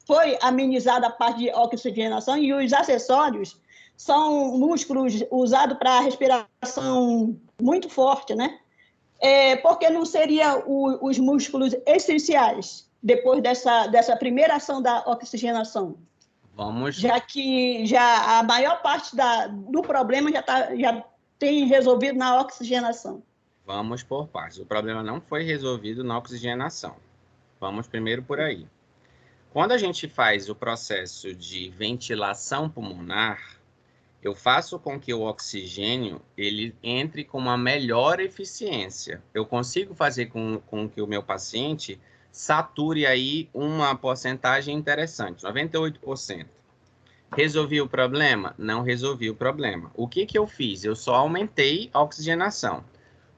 foi amenizada a parte de oxigenação e os acessórios são músculos usados para respiração muito forte, né? Por que não seriam os músculos essenciais depois dessa primeira ação da oxigenação? Já que a maior parte do problema já tem resolvido na oxigenação. Vamos por partes. O problema não foi resolvido na oxigenação. Vamos primeiro por aí. Quando a gente faz o processo de ventilação pulmonar, eu faço com que o oxigênio ele entre com uma melhor eficiência. Eu consigo fazer com que o meu paciente sature aí uma porcentagem interessante, 98%. Resolvi o problema? Não resolvi o problema. O que eu fiz? Eu só aumentei a oxigenação.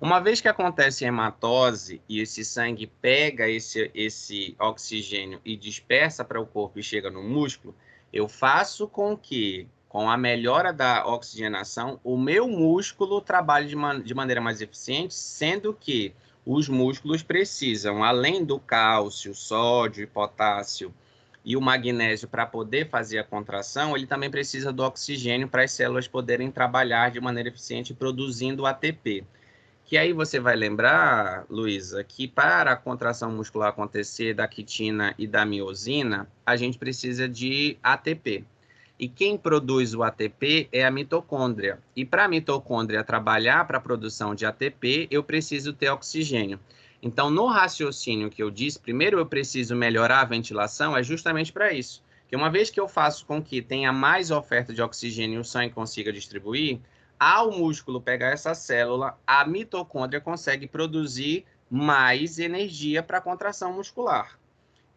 Uma vez que acontece hematose e esse sangue pega esse oxigênio e dispersa para o corpo e chega no músculo, eu faço com que, com a melhora da oxigenação, o meu músculo trabalhe de maneira mais eficiente, sendo que os músculos precisam, além do cálcio, sódio e potássio e o magnésio para poder fazer a contração, ele também precisa do oxigênio para as células poderem trabalhar de maneira eficiente produzindo ATP. Que aí você vai lembrar, Luísa, que para a contração muscular acontecer da quitina e da miosina, a gente precisa de ATP. E quem produz o ATP é a mitocôndria. E para a mitocôndria trabalhar para a produção de ATP, eu preciso ter oxigênio. Então, no raciocínio que eu disse, primeiro eu preciso melhorar a ventilação, é justamente para isso. Que uma vez que eu faço com que tenha mais oferta de oxigênio e o sangue consiga distribuir, ao músculo pegar essa célula, a mitocôndria consegue produzir mais energia para a contração muscular.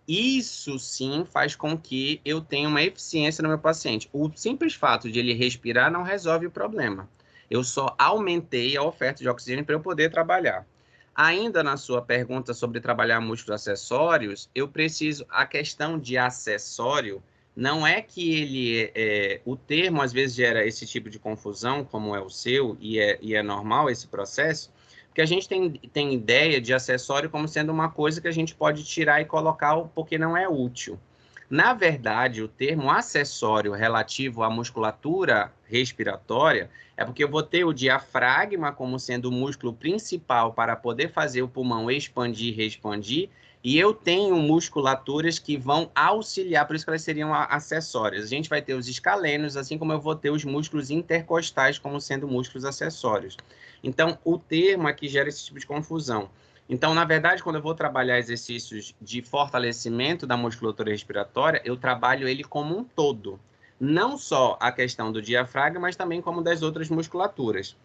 Isso sim faz com que eu tenha uma eficiência no meu paciente. O simples fato de ele respirar não resolve o problema. Eu só aumentei a oferta de oxigênio para eu poder trabalhar. Ainda na sua pergunta sobre trabalhar músculos acessórios, eu preciso, a questão de acessório, não é que ele o termo às vezes gera esse tipo de confusão, como é o seu, e é normal esse processo, porque a gente tem ideia de acessório como sendo uma coisa que a gente pode tirar e colocar porque não é útil. Na verdade, o termo acessório relativo à musculatura respiratória é porque eu vou ter o diafragma como sendo o músculo principal para poder fazer o pulmão expandir e expandir, e eu tenho musculaturas que vão auxiliar, por isso que elas seriam acessórias. A gente vai ter os escalênios, assim como eu vou ter os músculos intercostais como sendo músculos acessórios. Então, o termo aqui gera esse tipo de confusão. Então, na verdade, quando eu vou trabalhar exercícios de fortalecimento da musculatura respiratória, eu trabalho ele como um todo. Não só a questão do diafragma, mas também como das outras musculaturas.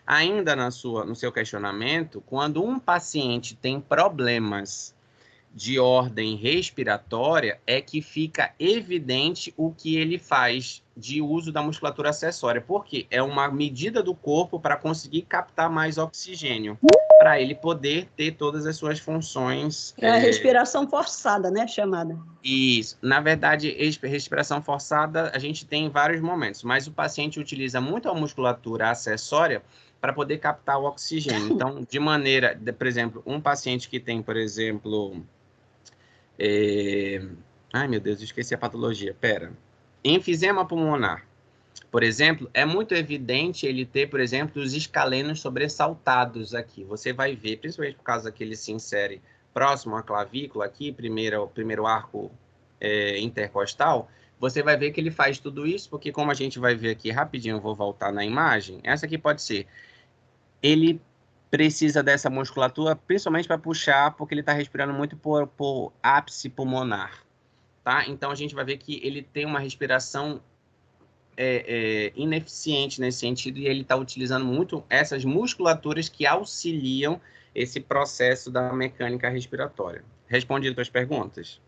Ainda no seu questionamento, quando um paciente tem problemas de ordem respiratória, é que fica evidente o que ele faz de uso da musculatura acessória, porque é uma medida do corpo para conseguir captar mais oxigênio, para ele poder ter todas as suas funções. É a respiração forçada, né, chamada? Isso. Na verdade, respiração forçada a gente tem em vários momentos, mas o paciente utiliza muito a musculatura acessória para poder captar o oxigênio. Então, de maneira, por exemplo, um paciente que tem, por exemplo, ai, meu Deus, esqueci a patologia. Enfisema pulmonar, por exemplo, é muito evidente ele ter, por exemplo, os escalenos sobressaltados aqui. Você vai ver, principalmente por causa que ele se insere próximo à clavícula aqui, primeiro arco intercostal, você vai ver que ele faz tudo isso, porque como a gente vai ver aqui rapidinho, eu vou voltar na imagem, essa aqui pode ser, ele precisa dessa musculatura, principalmente para puxar, porque ele está respirando muito por ápice pulmonar, tá? Então, a gente vai ver que ele tem uma respiração ineficiente nesse sentido, e ele está utilizando muito essas musculaturas que auxiliam esse processo da mecânica respiratória. Respondido as perguntas?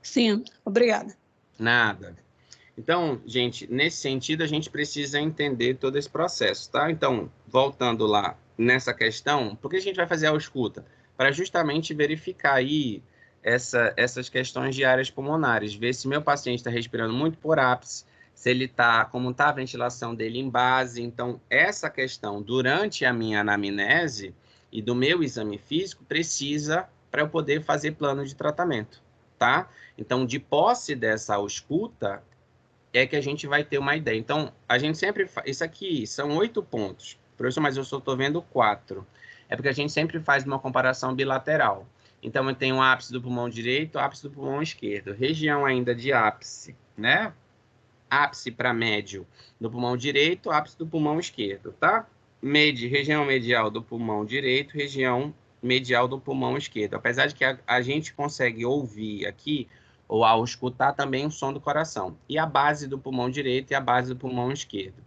Sim, obrigada. Nada. Então, gente, nesse sentido, a gente precisa entender todo esse processo, tá? Então, voltando lá nessa questão, por que a gente vai fazer a ausculta? Para justamente verificar aí essas questões de áreas pulmonares, ver se meu paciente está respirando muito por ápice, se ele está, como está a ventilação dele em base. Então, essa questão, durante a minha anamnese e do meu exame físico, precisa para eu poder fazer plano de tratamento, tá? Então, de posse dessa ausculta, é que a gente vai ter uma ideia. Então, a gente sempre faz... Isso aqui são 8 pontos. Professor, mas eu só estou vendo 4. É porque a gente sempre faz uma comparação bilateral. Então, eu tenho o ápice do pulmão direito, ápice do pulmão esquerdo. Região ainda de ápice, né? Ápice para médio do pulmão direito, ápice do pulmão esquerdo, tá? Região medial do pulmão direito, região medial do pulmão esquerdo. Apesar de que a gente consegue ouvir aqui, ou ao escutar também o som do coração. E a base do pulmão direito e a base do pulmão esquerdo.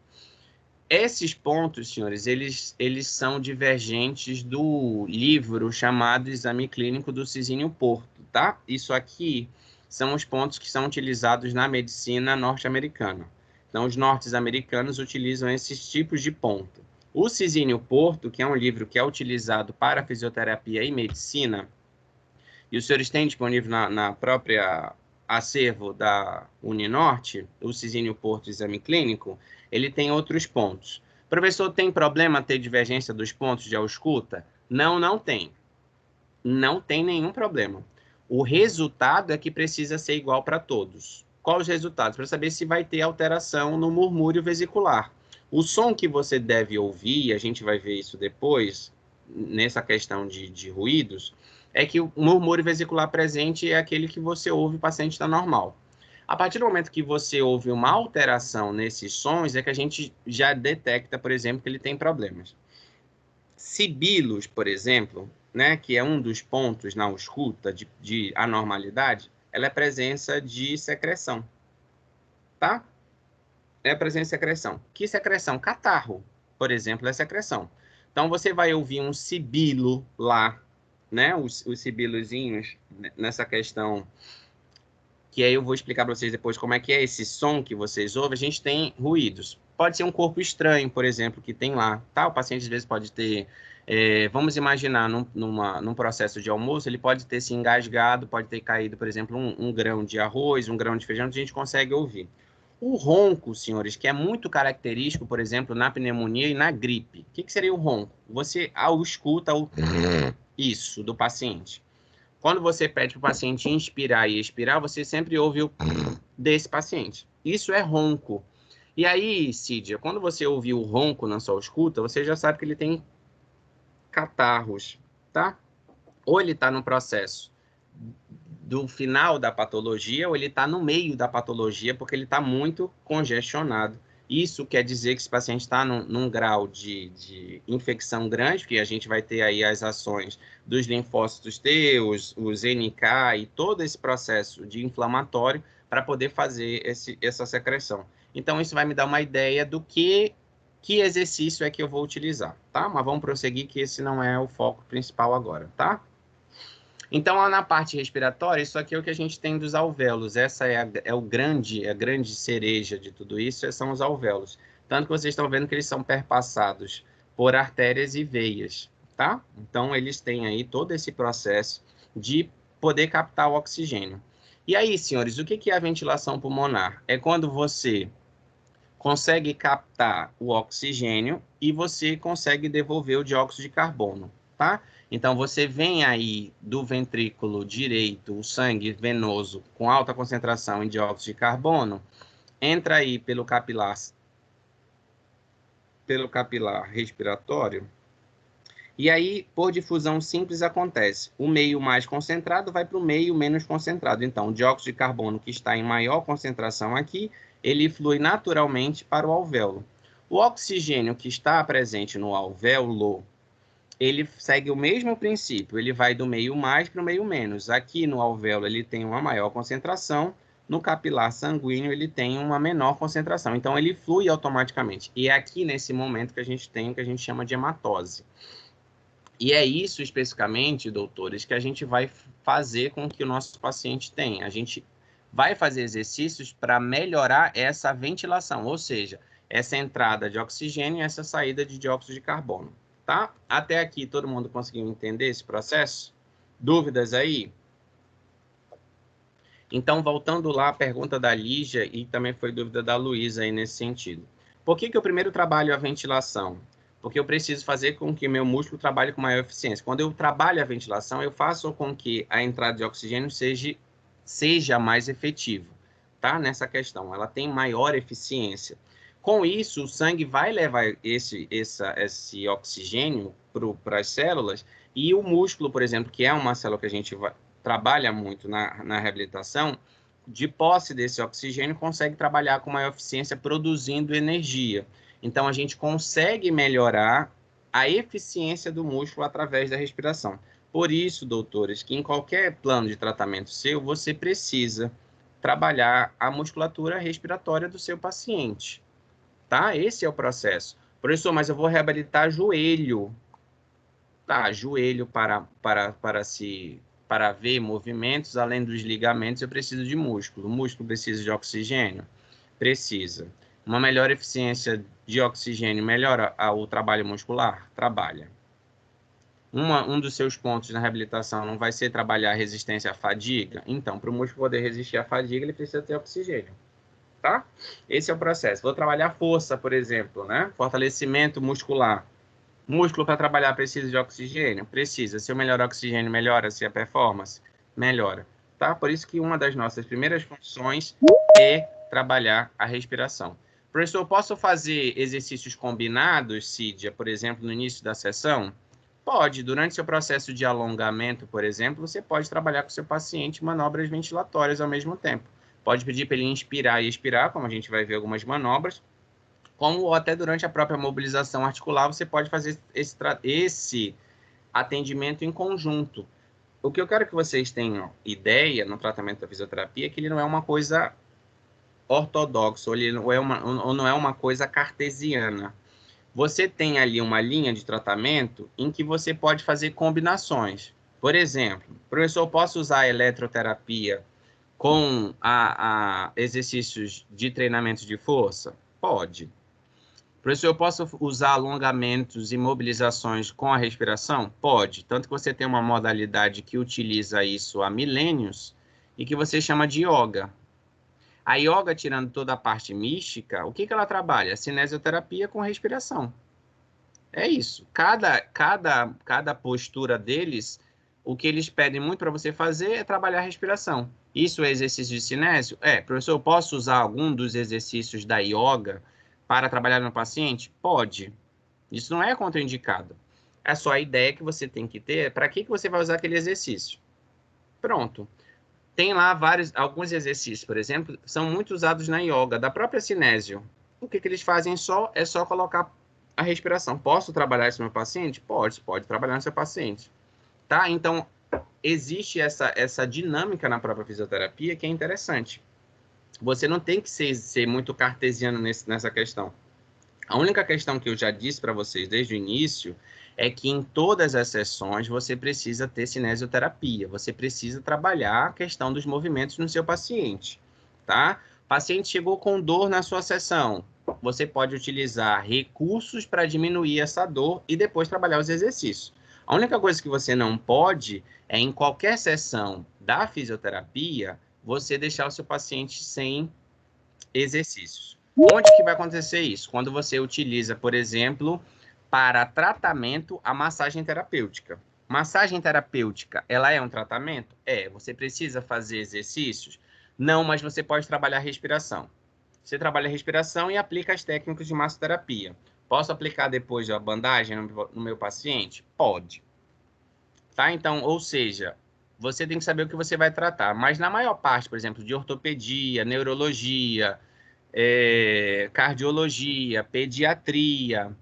Esses pontos, senhores, eles são divergentes do livro chamado Exame Clínico do Cisínio Porto, tá? Isso aqui são os pontos que são utilizados na medicina norte-americana. Então, os norte-americanos utilizam esses tipos de ponto. O Cisínio Porto, que é um livro que é utilizado para fisioterapia e medicina, e os senhores têm disponível na própria acervo da Uninorte, o Cisínio Porto Exame Clínico, ele tem outros pontos. Professor, tem problema ter divergência dos pontos de ausculta? Não, não tem. Não tem nenhum problema. O resultado é que precisa ser igual para todos. Quais os resultados? Para saber se vai ter alteração no murmúrio vesicular. O som que você deve ouvir, a gente vai ver isso depois, nessa questão de ruídos, é que o murmúrio vesicular presente é aquele que você ouve, o paciente está normal. A partir do momento que você ouve uma alteração nesses sons, é que a gente já detecta, por exemplo, que ele tem problemas. Sibilos, por exemplo, né, que é um dos pontos na ausculta de anormalidade, ela é presença de secreção, tá? É a presença de secreção. Que secreção? Catarro, por exemplo, é secreção. Então, você vai ouvir um sibilo lá, né? Os sibilozinhos nessa questão, que aí eu vou explicar para vocês depois como é que é esse som que vocês ouvem. A gente tem ruídos. Pode ser um corpo estranho, por exemplo, que tem lá, tá? O paciente, às vezes, pode ter... vamos imaginar, num processo de almoço, ele pode ter se engasgado, pode ter caído, por exemplo, um grão de arroz, um grão de feijão, que a gente consegue ouvir. O ronco, senhores, que é muito característico, por exemplo, na pneumonia e na gripe. O que seria o ronco? Você escuta isso do paciente. Quando você pede para o paciente inspirar e expirar, você sempre ouve o desse paciente. Isso é ronco. E aí, Cídia, quando você ouvir o ronco na sua escuta, você já sabe que ele tem catarros, tá? Ou ele está no processo do final da patologia, ou ele está no meio da patologia, porque ele está muito congestionado. Isso quer dizer que esse paciente está num grau de infecção grande, porque a gente vai ter aí as ações dos linfócitos T, os NK e todo esse processo de inflamatório para poder fazer essa secreção. Então, isso vai me dar uma ideia do que exercício é que eu vou utilizar, tá? Mas vamos prosseguir, que esse não é o foco principal agora, tá? Então, lá na parte respiratória, isso aqui é o que a gente tem dos alvéolos. Essa é a grande cereja de tudo isso, são os alvéolos. Tanto que vocês estão vendo que eles são perpassados por artérias e veias, tá? Então, eles têm aí todo esse processo de poder captar o oxigênio. E aí, senhores, o que é a ventilação pulmonar? É quando você consegue captar o oxigênio e você consegue devolver o dióxido de carbono, tá? Então, você vem aí do ventrículo direito, o sangue venoso com alta concentração em dióxido de carbono, entra aí pelo capilar respiratório, e aí, por difusão simples, acontece. O meio mais concentrado vai para o meio menos concentrado. Então, o dióxido de carbono que está em maior concentração aqui, ele flui naturalmente para o alvéolo. O oxigênio que está presente no alvéolo, ele segue o mesmo princípio, ele vai do meio mais para o meio menos. Aqui no alvéolo ele tem uma maior concentração, no capilar sanguíneo ele tem uma menor concentração, então ele flui automaticamente. E é aqui nesse momento que a gente tem o que a gente chama de hematose. E é isso especificamente, doutores, que a gente vai fazer com que o nosso paciente tenha. A gente vai fazer exercícios para melhorar essa ventilação, ou seja, essa entrada de oxigênio e essa saída de dióxido de carbono, tá? Até aqui todo mundo conseguiu entender esse processo? Dúvidas aí? Então, voltando lá, a pergunta da Lígia e também foi dúvida da Luísa aí nesse sentido. Por que eu primeiro trabalho a ventilação? Porque eu preciso fazer com que meu músculo trabalhe com maior eficiência. Quando eu trabalho a ventilação, eu faço com que a entrada de oxigênio seja mais efetiva, tá? Nessa questão, ela tem maior eficiência. Com isso, o sangue vai levar esse oxigênio para as células e o músculo, por exemplo, que é uma célula que a gente trabalha muito na reabilitação, de posse desse oxigênio, consegue trabalhar com maior eficiência, produzindo energia. Então, a gente consegue melhorar a eficiência do músculo através da respiração. Por isso, doutores, que em qualquer plano de tratamento seu, você precisa trabalhar a musculatura respiratória do seu paciente, tá? Esse é o processo. Professor, mas eu vou reabilitar joelho. Tá, joelho para ver movimentos, além dos ligamentos, eu preciso de músculo. O músculo precisa de oxigênio? Precisa. Uma melhor eficiência de oxigênio melhora o trabalho muscular? Trabalha. Um dos seus pontos na reabilitação não vai ser trabalhar a resistência à fadiga? Então, para o músculo poder resistir à fadiga, ele precisa ter oxigênio. Tá? Esse é o processo. Vou trabalhar força, por exemplo, né? Fortalecimento muscular. Músculo para trabalhar precisa de oxigênio? Precisa. Se eu melhorar o oxigênio, melhora-se a performance? Melhora. Tá? Por isso que uma das nossas primeiras funções é trabalhar a respiração. Professor, posso fazer exercícios combinados, Cídia, por exemplo, no início da sessão? Pode. Durante seu processo de alongamento, por exemplo, você pode trabalhar com seu paciente manobras ventilatórias ao mesmo tempo. Pode pedir para ele inspirar e expirar, como a gente vai ver algumas manobras, como até durante a própria mobilização articular, você pode fazer esse atendimento em conjunto. O que eu quero que vocês tenham ideia no tratamento da fisioterapia é que ele não é uma coisa ortodoxa, ou não é uma coisa cartesiana. Você tem ali uma linha de tratamento em que você pode fazer combinações. Por exemplo, professor, eu posso usar a eletroterapia com exercícios de treinamento de força? Pode. Professor, eu posso usar alongamentos e mobilizações com a respiração? Pode. Tanto que você tem uma modalidade que utiliza isso há milênios e que você chama de yoga. A yoga, tirando toda a parte mística, o que ela trabalha? Cinesioterapia com respiração. É isso. Cada postura deles, o que eles pedem muito para você fazer é trabalhar a respiração. Isso é exercício de cinésio? Professor, eu posso usar algum dos exercícios da yoga para trabalhar no paciente? Pode. Isso não é contraindicado. É só a ideia que você tem que ter para que você vai usar aquele exercício. Pronto. Tem lá alguns exercícios, por exemplo, são muito usados na yoga, da própria cinésio. O que eles fazem é só colocar a respiração. Posso trabalhar isso no meu paciente? Pode trabalhar no seu paciente. Tá? Então, existe essa dinâmica na própria fisioterapia que é interessante. Você não tem que ser muito cartesiano nessa questão. A única questão que eu já disse para vocês desde o início é que em todas as sessões você precisa ter cinesioterapia, você precisa trabalhar a questão dos movimentos no seu paciente, tá? O paciente chegou com dor na sua sessão, você pode utilizar recursos para diminuir essa dor e depois trabalhar os exercícios. A única coisa que você não pode é, em qualquer sessão da fisioterapia, você deixar o seu paciente sem exercícios. Onde que vai acontecer isso? Quando você utiliza, por exemplo, para tratamento, a massagem terapêutica. Massagem terapêutica, ela é um tratamento? Você precisa fazer exercícios? Não, mas você pode trabalhar a respiração. Você trabalha a respiração e aplica as técnicas de massoterapia. Posso aplicar depois a bandagem no meu paciente? Pode. Tá? Então, ou seja, você tem que saber o que você vai tratar. Mas na maior parte, por exemplo, de ortopedia, neurologia, cardiologia, pediatria,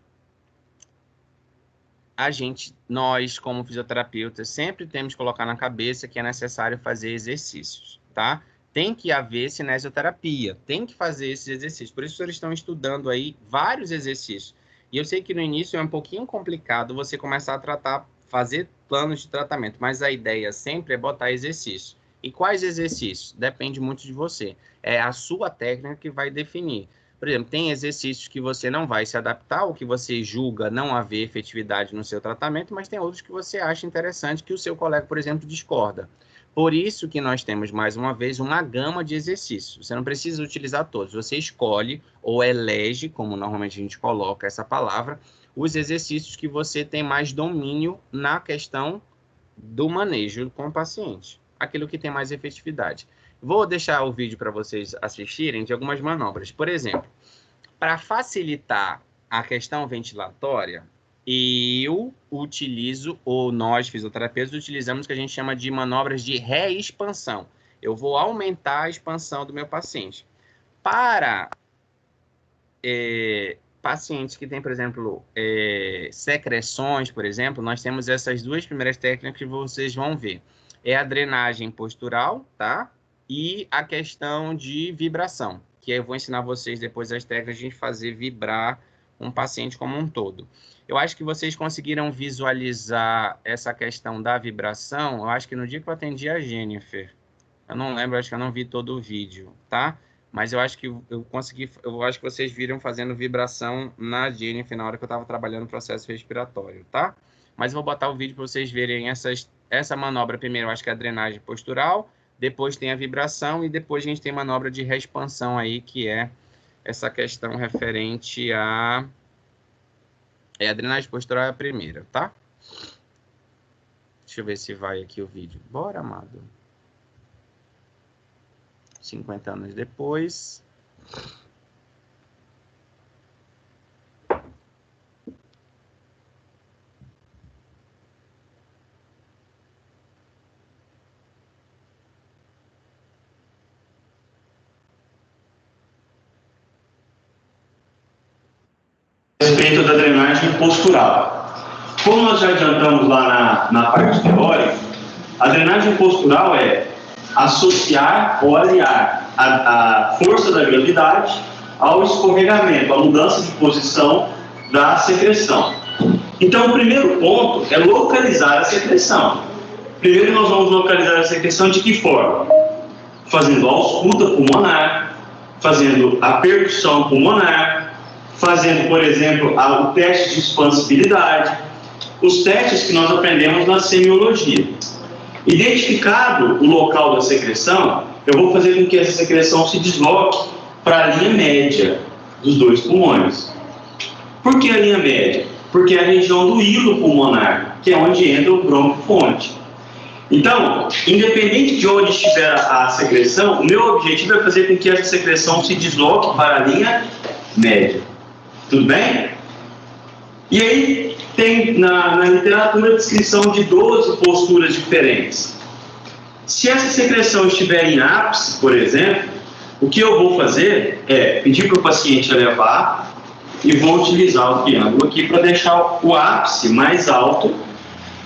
nós, como fisioterapeutas, sempre temos que colocar na cabeça que é necessário fazer exercícios, tá? tem que haver cinesioterapia, tem que fazer esses exercícios. Por isso, eles estão estudando aí vários exercícios. E eu sei que no início é um pouquinho complicado você começar a tratar, fazer planos de tratamento, mas a ideia sempre é botar exercícios. E quais exercícios? Depende muito de você. É a sua técnica que vai definir. Por exemplo, tem exercícios que você não vai se adaptar, ou que você julga não haver efetividade no seu tratamento, mas tem outros que você acha interessante que o seu colega, por exemplo, discorda. Por isso que nós temos, mais uma vez, uma gama de exercícios. Você não precisa utilizar todos. Você escolhe ou elege, como normalmente a gente coloca essa palavra, os exercícios que você tem mais domínio na questão do manejo com o paciente. Aquilo que tem mais efetividade. Vou deixar o vídeo para vocês assistirem de algumas manobras. Por exemplo, para facilitar a questão ventilatória, eu utilizo, ou nós fisioterapeutas utilizamos o que a gente chama de manobras de reexpansão. Eu vou aumentar a expansão do meu paciente. Para pacientes que têm, por exemplo, secreções, por exemplo, nós temos essas duas primeiras técnicas que vocês vão ver. É a drenagem postural, tá? E a questão de vibração, que eu vou ensinar vocês depois as técnicas de fazer vibrar um paciente como um todo. Eu acho que vocês conseguiram visualizar essa questão da vibração. Eu acho que no dia que eu atendi a Jennifer, eu não lembro, acho que eu não vi todo o vídeo, tá? Mas eu acho que eu consegui, eu acho que vocês viram fazendo vibração na Jennifer na hora que eu estava trabalhando no processo respiratório, tá? Mas eu vou botar o vídeo para vocês verem essa manobra. Primeiro, eu acho que é a drenagem postural, depois tem a vibração e depois a gente tem manobra de reexpansão aí, que é essa questão referente a... a drenagem postural é a primeira, tá? Deixa eu ver se vai aqui o vídeo. Bora, amado. 50 anos depois. A respeito da drenagem postural. Como nós já adiantamos lá na parte teórica, a drenagem postural é associar ou aliar a força da gravidade ao escorregamento, à mudança de posição da secreção. Então, o primeiro ponto é localizar a secreção. Primeiro, nós vamos localizar a secreção de que forma? Fazendo a ausculta pulmonar, fazendo a percussão pulmonar, fazendo, por exemplo, o teste de expansibilidade, os testes que nós aprendemos na semiologia. Identificado o local da secreção, eu vou fazer com que essa secreção se desloque para a linha média dos dois pulmões. Por que a linha média? Porque é a região do hilo pulmonar, que é onde entra o bronquifonte. Então, independente de onde estiver a secreção, o meu objetivo é fazer com que essa secreção se desloque para a linha média. Tudo bem? E aí tem na literatura a descrição de 12 posturas diferentes. Se essa secreção estiver em ápice, por exemplo, o que eu vou fazer é pedir para o paciente elevar e vou utilizar o triângulo aqui para deixar o ápice mais alto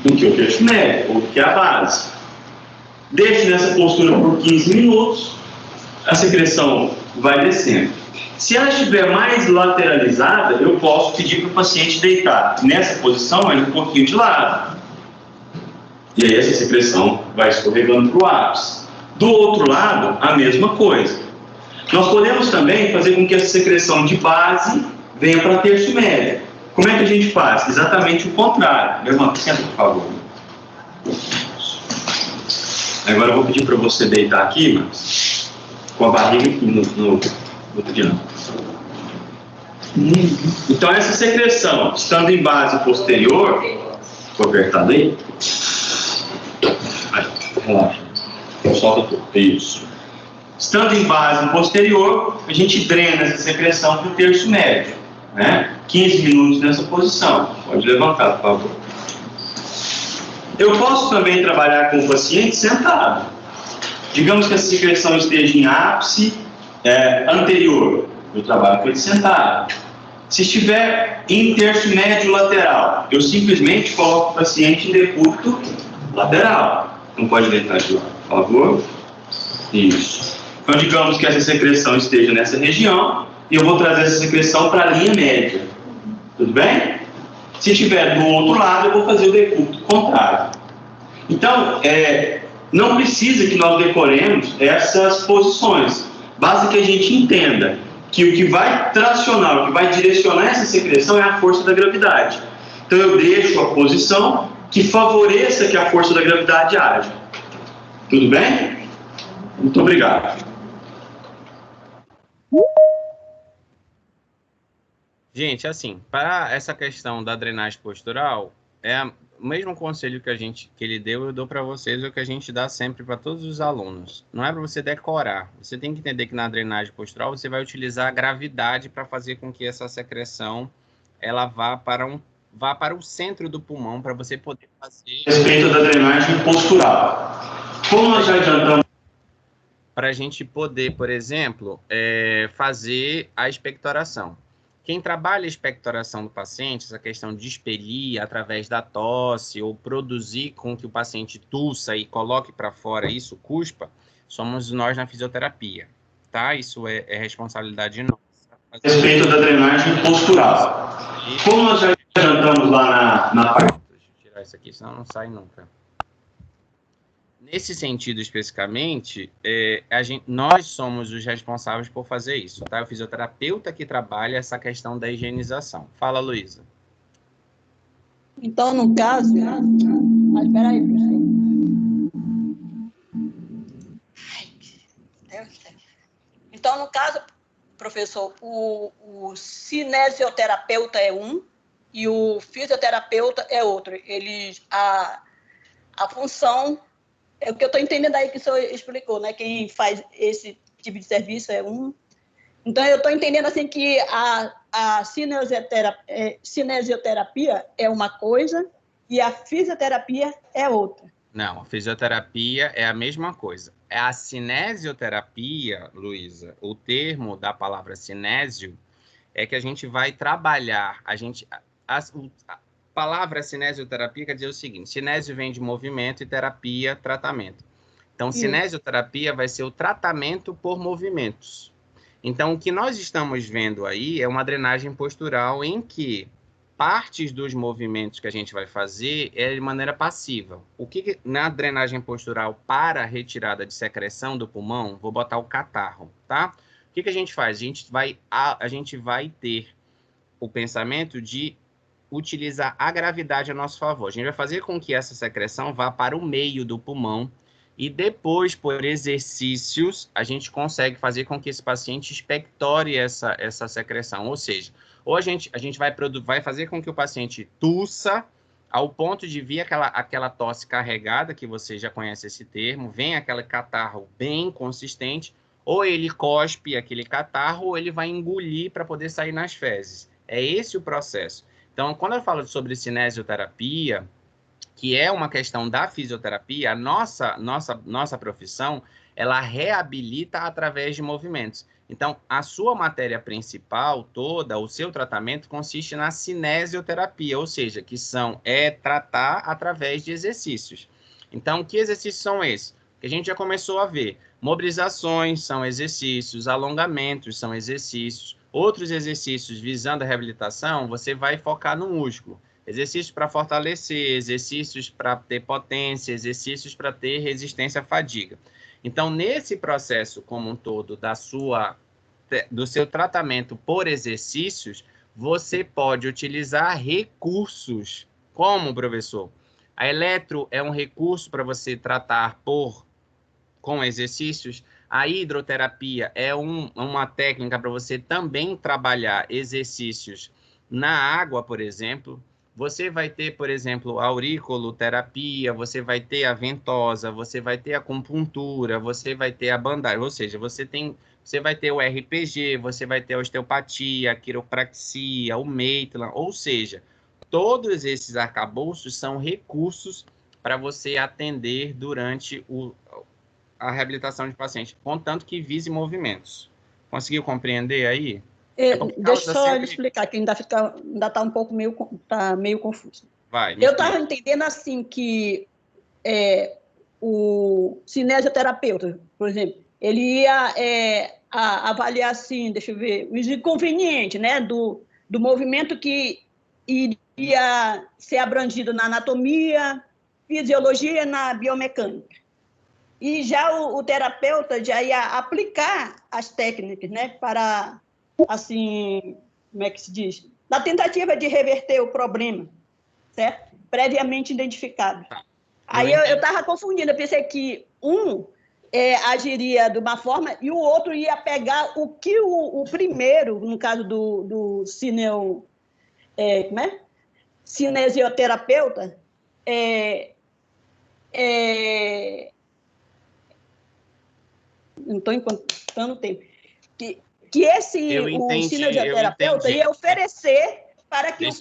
do que o terço médio, ou do que a base. Deixo nessa postura por 15 minutos, a secreção vai descendo. Se ela estiver mais lateralizada, eu posso pedir para o paciente deitar nessa posição, mas um pouquinho de lado. E aí essa secreção vai escorregando para o ápice. Do outro lado, a mesma coisa. Nós podemos também fazer com que essa secreção de base venha para terço médio. Como é que a gente faz? Exatamente o contrário. Meu irmão, senta, por favor. Agora eu vou pedir para você deitar aqui, mas com a barriga aqui no triângulo. Então essa secreção, estando em base posterior, vou apertar aí. Relaxa. Solta tudo. Isso. Estando em base posterior, a gente drena essa secreção para o terço médio, né? 15 minutos nessa posição. Pode levantar, por favor. Eu posso também trabalhar com o paciente sentado. Digamos que a secreção esteja em ápice anterior. Eu trabalho com ele sentado. Se estiver em terço médio lateral, eu simplesmente coloco o paciente em decúbito lateral. Não pode deitar de lado, por favor. Isso. Então, digamos que essa secreção esteja nessa região, e eu vou trazer essa secreção para a linha média. Tudo bem? Se estiver do outro lado, eu vou fazer o decúbito contrário. Então, não precisa que nós decoremos essas posições. Basta que a gente entenda que o que vai tracionar, o que vai direcionar essa secreção é a força da gravidade. Então, eu deixo a posição que favoreça que a força da gravidade haja. Tudo bem? Muito obrigado. Gente, assim, para essa questão da drenagem postural, o mesmo conselho que ele deu, eu dou para vocês, o que a gente dá sempre para todos os alunos. Não é para você decorar. Você tem que entender que na drenagem postural você vai utilizar a gravidade para fazer com que essa secreção ela vá para o centro do pulmão, para você poder fazer... A respeito da drenagem postural. Como nós já adiantamos... Para a gente poder, por exemplo, fazer a expectoração. Quem trabalha a expectoração do paciente, essa questão de expelir através da tosse ou produzir com que o paciente tussa e coloque para fora isso, cuspa, somos nós na fisioterapia, tá? Isso é responsabilidade nossa. A respeito da drenagem postural. Como nós já adiantamos lá na parte... Deixa eu tirar isso aqui, senão não sai nunca. Nesse sentido, especificamente, nós somos os responsáveis por fazer isso, tá? O fisioterapeuta que trabalha essa questão da higienização. Fala, Luísa. Então, no caso... espera aí, professor. Então, no caso, professor, o cinesioterapeuta é um e o fisioterapeuta é outro. A função... É o que eu estou entendendo aí que o senhor explicou, né? Quem faz esse tipo de serviço é um. Então, eu estou entendendo assim que a cinesioterapia é uma coisa e a fisioterapia é outra. Não, a fisioterapia é a mesma coisa. A cinesioterapia, Luísa, o termo da palavra cinésio é que a gente vai trabalhar, a palavra cinesioterapia quer dizer o seguinte: cinésio vem de movimento e terapia, tratamento. Então, cinesioterapia vai ser o tratamento por movimentos. Então, o que nós estamos vendo aí é uma drenagem postural em que partes dos movimentos que a gente vai fazer é de maneira passiva. O que na drenagem postural para a retirada de secreção do pulmão, vou botar o catarro, tá? O que a gente faz? A gente vai ter o pensamento de utilizar a gravidade a nosso favor. A gente vai fazer com que essa secreção vá para o meio do pulmão e depois, por exercícios, a gente consegue fazer com que esse paciente expectore essa secreção. Ou seja, ou a gente vai fazer com que o paciente tussa ao ponto de vir aquela tosse carregada, que você já conhece esse termo, vem aquele catarro bem consistente, ou ele cospe aquele catarro, ou ele vai engolir para poder sair nas fezes. É esse o processo. Então, quando eu falo sobre cinesioterapia, que é uma questão da fisioterapia, a nossa profissão, ela reabilita através de movimentos. Então, a sua matéria principal toda, o seu tratamento, consiste na cinesioterapia, ou seja, tratar através de exercícios. Então, que exercícios são esses? Que a gente já começou a ver. Mobilizações são exercícios, alongamentos são exercícios. Outros exercícios visando a reabilitação, você vai focar no músculo. Exercícios para fortalecer, exercícios para ter potência, exercícios para ter resistência à fadiga. Então, nesse processo como um todo do seu tratamento por exercícios, você pode utilizar recursos. Como, professor? A eletro é um recurso para você tratar com exercícios. A hidroterapia é uma técnica para você também trabalhar exercícios na água, por exemplo. Você vai ter, por exemplo, a auriculoterapia, você vai ter a ventosa, você vai ter a acupuntura, você vai ter a bandagem. Ou seja, você vai ter o RPG, você vai ter a osteopatia, a quiropraxia, o Maitland. Ou seja, todos esses arcabouços são recursos para você atender durante a reabilitação de paciente, contanto que vise movimentos. Conseguiu compreender aí? Deixa eu só explicar, que ainda está um pouco meio confuso. Eu estava entendendo assim que o cinesioterapeuta, por exemplo, ele ia avaliar, assim, deixa eu ver, os inconvenientes, né, do movimento que iria ser abrangido na anatomia, fisiologia e na biomecânica. E já o terapeuta já ia aplicar as técnicas, né, para, assim, como é que se diz? Na tentativa de reverter o problema, certo? Previamente identificado. Aí eu estava confundindo, eu pensei que agiria de uma forma e o outro ia pegar o que o primeiro, no caso do cinesioterapeuta, não estou encontrando o tempo, que o cinesioterapeuta ia oferecer para que o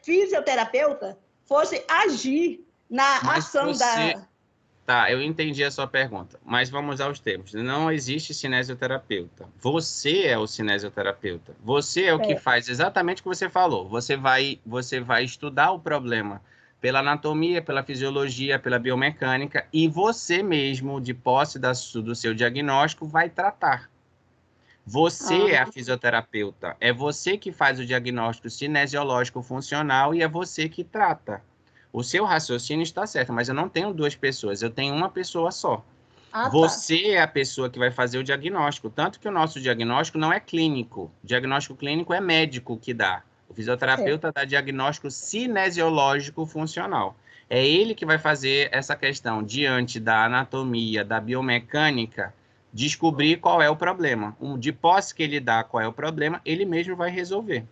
fisioterapeuta fosse agir na ação da... Tá, eu entendi a sua pergunta, mas vamos aos termos. Não existe cinesioterapeuta. Você é o cinesioterapeuta. Você é o que faz exatamente o que você falou. Você vai estudar o problema pela anatomia, pela fisiologia, pela biomecânica, e você mesmo, de posse do seu diagnóstico, vai tratar. Você é a fisioterapeuta. É você que faz o diagnóstico cinesiológico funcional e é você que trata. O seu raciocínio está certo, mas eu não tenho duas pessoas, eu tenho uma pessoa só. Você é a pessoa que vai fazer o diagnóstico, tanto que o nosso diagnóstico não é clínico. O diagnóstico clínico é médico que dá. O fisioterapeuta dá diagnóstico cinesiológico funcional. É ele que vai fazer essa questão diante da anatomia, da biomecânica, descobrir qual é o problema. De posse que ele dá qual é o problema, ele mesmo vai resolver.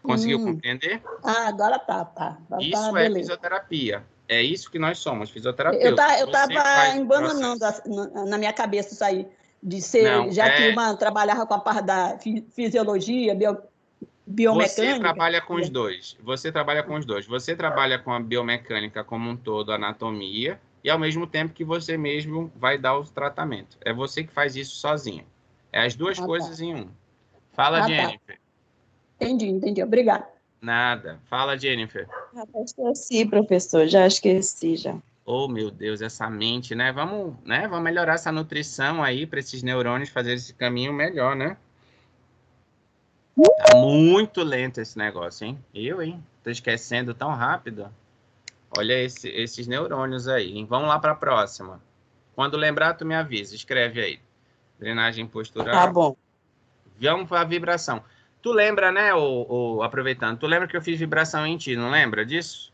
Conseguiu compreender? Agora tá. Isso é fisioterapia. É isso que nós somos, fisioterapeutas. Eu estava embananando na minha cabeça isso aí, de ser, não, que uma trabalhava com a parte da fisiologia, biomecânica. Você trabalha com os dois. Você trabalha com a biomecânica como um todo, a anatomia, e ao mesmo tempo que você mesmo vai dar o tratamento. É você que faz isso sozinho. É as duas coisas em um. Fala, Jennifer. Entendi. Obrigada. Nada. Fala, Jennifer. Esqueci, professor. Já esqueci, já. Oh, meu Deus, essa mente, né? Vamos melhorar essa nutrição aí para esses neurônios fazer esse caminho melhor, né? Tá muito lento esse negócio, hein? Tô esquecendo tão rápido. Olha esses neurônios aí, hein? Vamos lá para a próxima. Quando lembrar, tu me avisa. Escreve aí. Drenagem postural. Tá bom. Vamos para a vibração. Tu lembra, né, aproveitando, tu lembra que eu fiz vibração em ti, não lembra disso?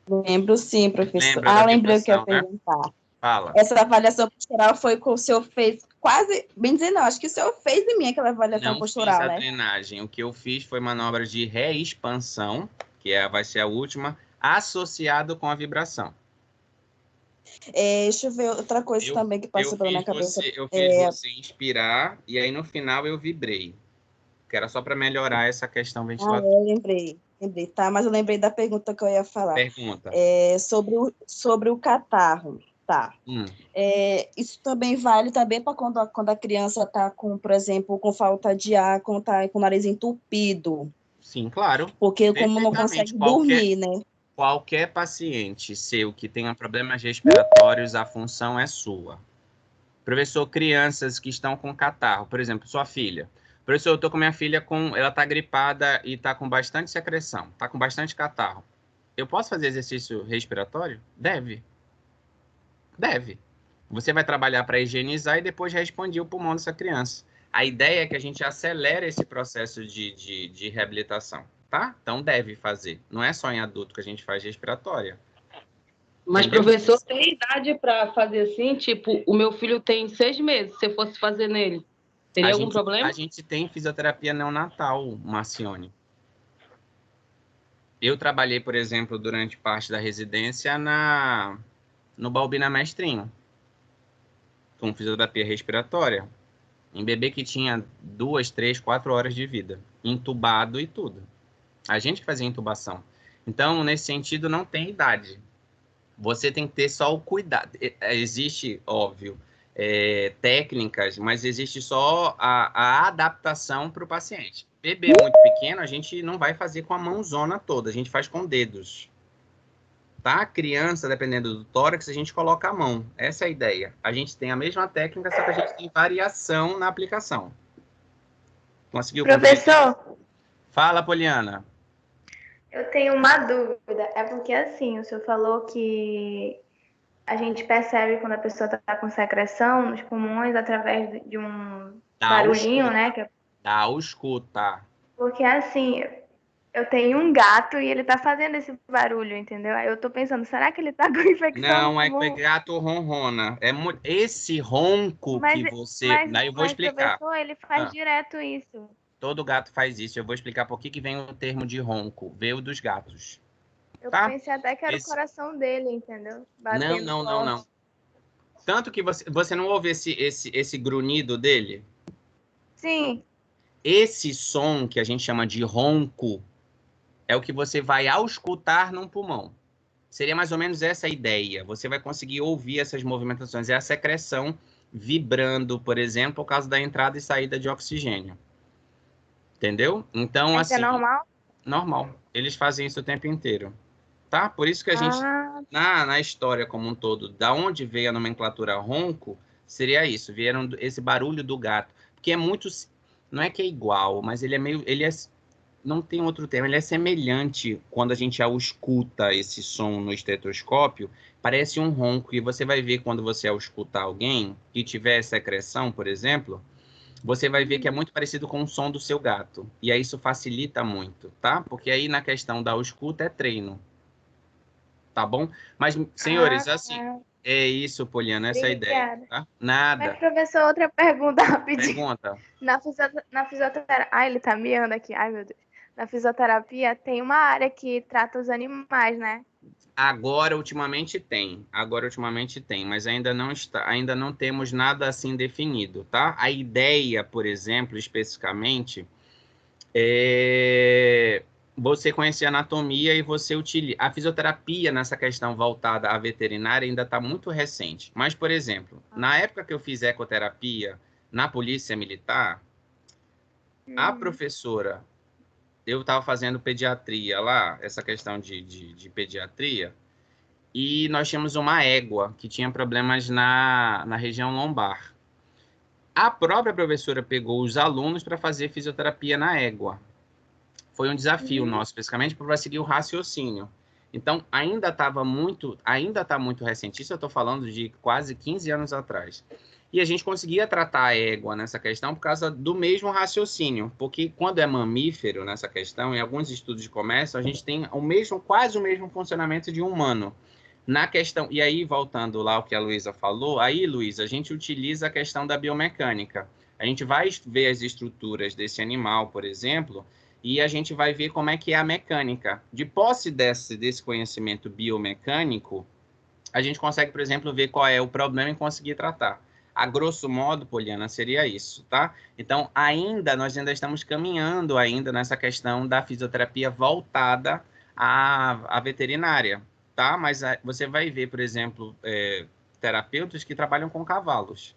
Lembro sim, professor. Lembrei o que eu ia perguntar. Fala. Essa avaliação postural foi com o senhor fez quase, bem dizendo, não, acho que o senhor fez em mim aquela avaliação postural, né? Não fiz a drenagem. O que eu fiz foi manobra de reexpansão, que vai ser a última, associado com a vibração. Deixa eu ver outra coisa também que passou pela minha cabeça. Eu fiz você inspirar e aí no final eu vibrei. Que era só para melhorar essa questão ventilatória. Eu lembrei, tá? Mas eu lembrei da pergunta que eu ia falar. Pergunta. Sobre o catarro, tá? Isso também vale também para quando a criança está com, por exemplo, com falta de ar, quando está com o nariz entupido. Sim, claro. Porque como não consegue dormir, né? Qualquer paciente seu que tenha problemas respiratórios, a função é sua. Professor, crianças que estão com catarro, por exemplo, sua filha. Professor, eu estou com minha filha, ela está gripada e está com bastante secreção, está com bastante catarro. Eu posso fazer exercício respiratório? Deve. Você vai trabalhar para higienizar e depois expandir o pulmão dessa criança. A ideia é que a gente acelere esse processo de reabilitação, tá? Então deve fazer. Não é só em adulto que a gente faz respiratória. Mas, professor, tem idade para fazer assim? Tipo, o meu filho tem 6 meses, se eu fosse fazer nele. Teria algum problema? A gente tem fisioterapia neonatal, Marcione. Eu trabalhei, por exemplo, durante parte da residência no Balbina Mestrinho, com fisioterapia respiratória, em bebê que tinha 2, 3, 4 horas de vida, entubado e tudo. A gente fazia intubação. Então, nesse sentido, não tem idade. Você tem que ter só o cuidado. Existe, óbvio, técnicas, mas existe só a adaptação para o paciente. Bebê muito pequeno, a gente não vai fazer com a mãozona toda, a gente faz com dedos. Tá? A criança, dependendo do tórax, a gente coloca a mão. Essa é a ideia. A gente tem a mesma técnica, só que a gente tem variação na aplicação. Conseguiu compreender? Professor, Fala, Poliana. eu tenho uma dúvida. É porque, assim, o senhor falou que a gente percebe quando a pessoa está com secreção nos pulmões através de um barulhinho, né? Da ausculta. Porque, assim, eu tenho um gato e ele tá fazendo esse barulho, entendeu? Aí eu tô pensando, será que ele tá com infecção? Não, é que o gato ronrona. Esse ronco que você... Daí eu vou explicar. Professor, ele faz direto isso. Todo gato faz isso. Eu vou explicar por que vem o termo de ronco. Veio dos gatos. Eu tá? pensei até que era o coração dele, entendeu? Batendo Não. Tanto que você não ouve esse grunhido dele? Sim. Esse som que a gente chama de ronco é o que você vai auscultar num pulmão. Seria mais ou menos essa a ideia. Você vai conseguir ouvir essas movimentações. É a secreção vibrando, por exemplo, por causa da entrada e saída de oxigênio. Entendeu? Então, Isso assim... é normal? Normal. Eles fazem isso o tempo inteiro. Tá? Por isso que a gente, na história como um todo, da onde veio a nomenclatura ronco, seria isso. Vieram esse barulho do gato. Porque é muito... Não é que é igual, mas ele é meio... não tem outro termo. Ele é semelhante quando a gente ausculta esse som no estetoscópio. Parece um ronco. E você vai ver quando você auscultar alguém que tiver secreção, por exemplo... Você vai ver que é muito parecido com o som do seu gato. E aí isso facilita muito, tá? Porque aí na questão da ausculta é treino. Tá bom? Mas, senhores, assim, é isso, Poliana, essa é a ideia, tá? Nada. Mas, professor, outra pergunta rapidinho. Pergunta. Na fisioterapia... Ai, ele tá miando aqui. Ai, meu Deus. Na fisioterapia tem uma área que trata os animais, né? Agora, ultimamente tem, mas ainda não temos nada assim definido, tá? A ideia, por exemplo, especificamente, é você conhecer a anatomia e você utiliza. A fisioterapia nessa questão voltada à veterinária ainda está muito recente. Mas, por exemplo, na época que eu fiz ecoterapia na Polícia Militar, a professora... Eu estava fazendo pediatria lá, essa questão de pediatria, e nós tínhamos uma égua que tinha problemas na região lombar. A própria professora pegou os alunos para fazer fisioterapia na égua. Foi um desafio nosso, especificamente, para seguir o raciocínio. Então, ainda está muito recente. Isso eu estou falando de quase 15 anos atrás. E a gente conseguia tratar a égua nessa questão por causa do mesmo raciocínio, porque quando é mamífero nessa questão, em alguns estudos de comércio, a gente tem quase o mesmo funcionamento de um humano. Na questão, e aí, voltando lá ao que a Luísa falou, aí, Luísa, a gente utiliza a questão da biomecânica. A gente vai ver as estruturas desse animal, por exemplo, e a gente vai ver como é que é a mecânica. De posse desse conhecimento biomecânico, a gente consegue, por exemplo, ver qual é o problema e conseguir tratar. A grosso modo, Poliana, seria isso, tá? Então, nós ainda estamos caminhando ainda nessa questão da fisioterapia voltada à veterinária, tá? Mas você vai ver, por exemplo, terapeutas que trabalham com cavalos,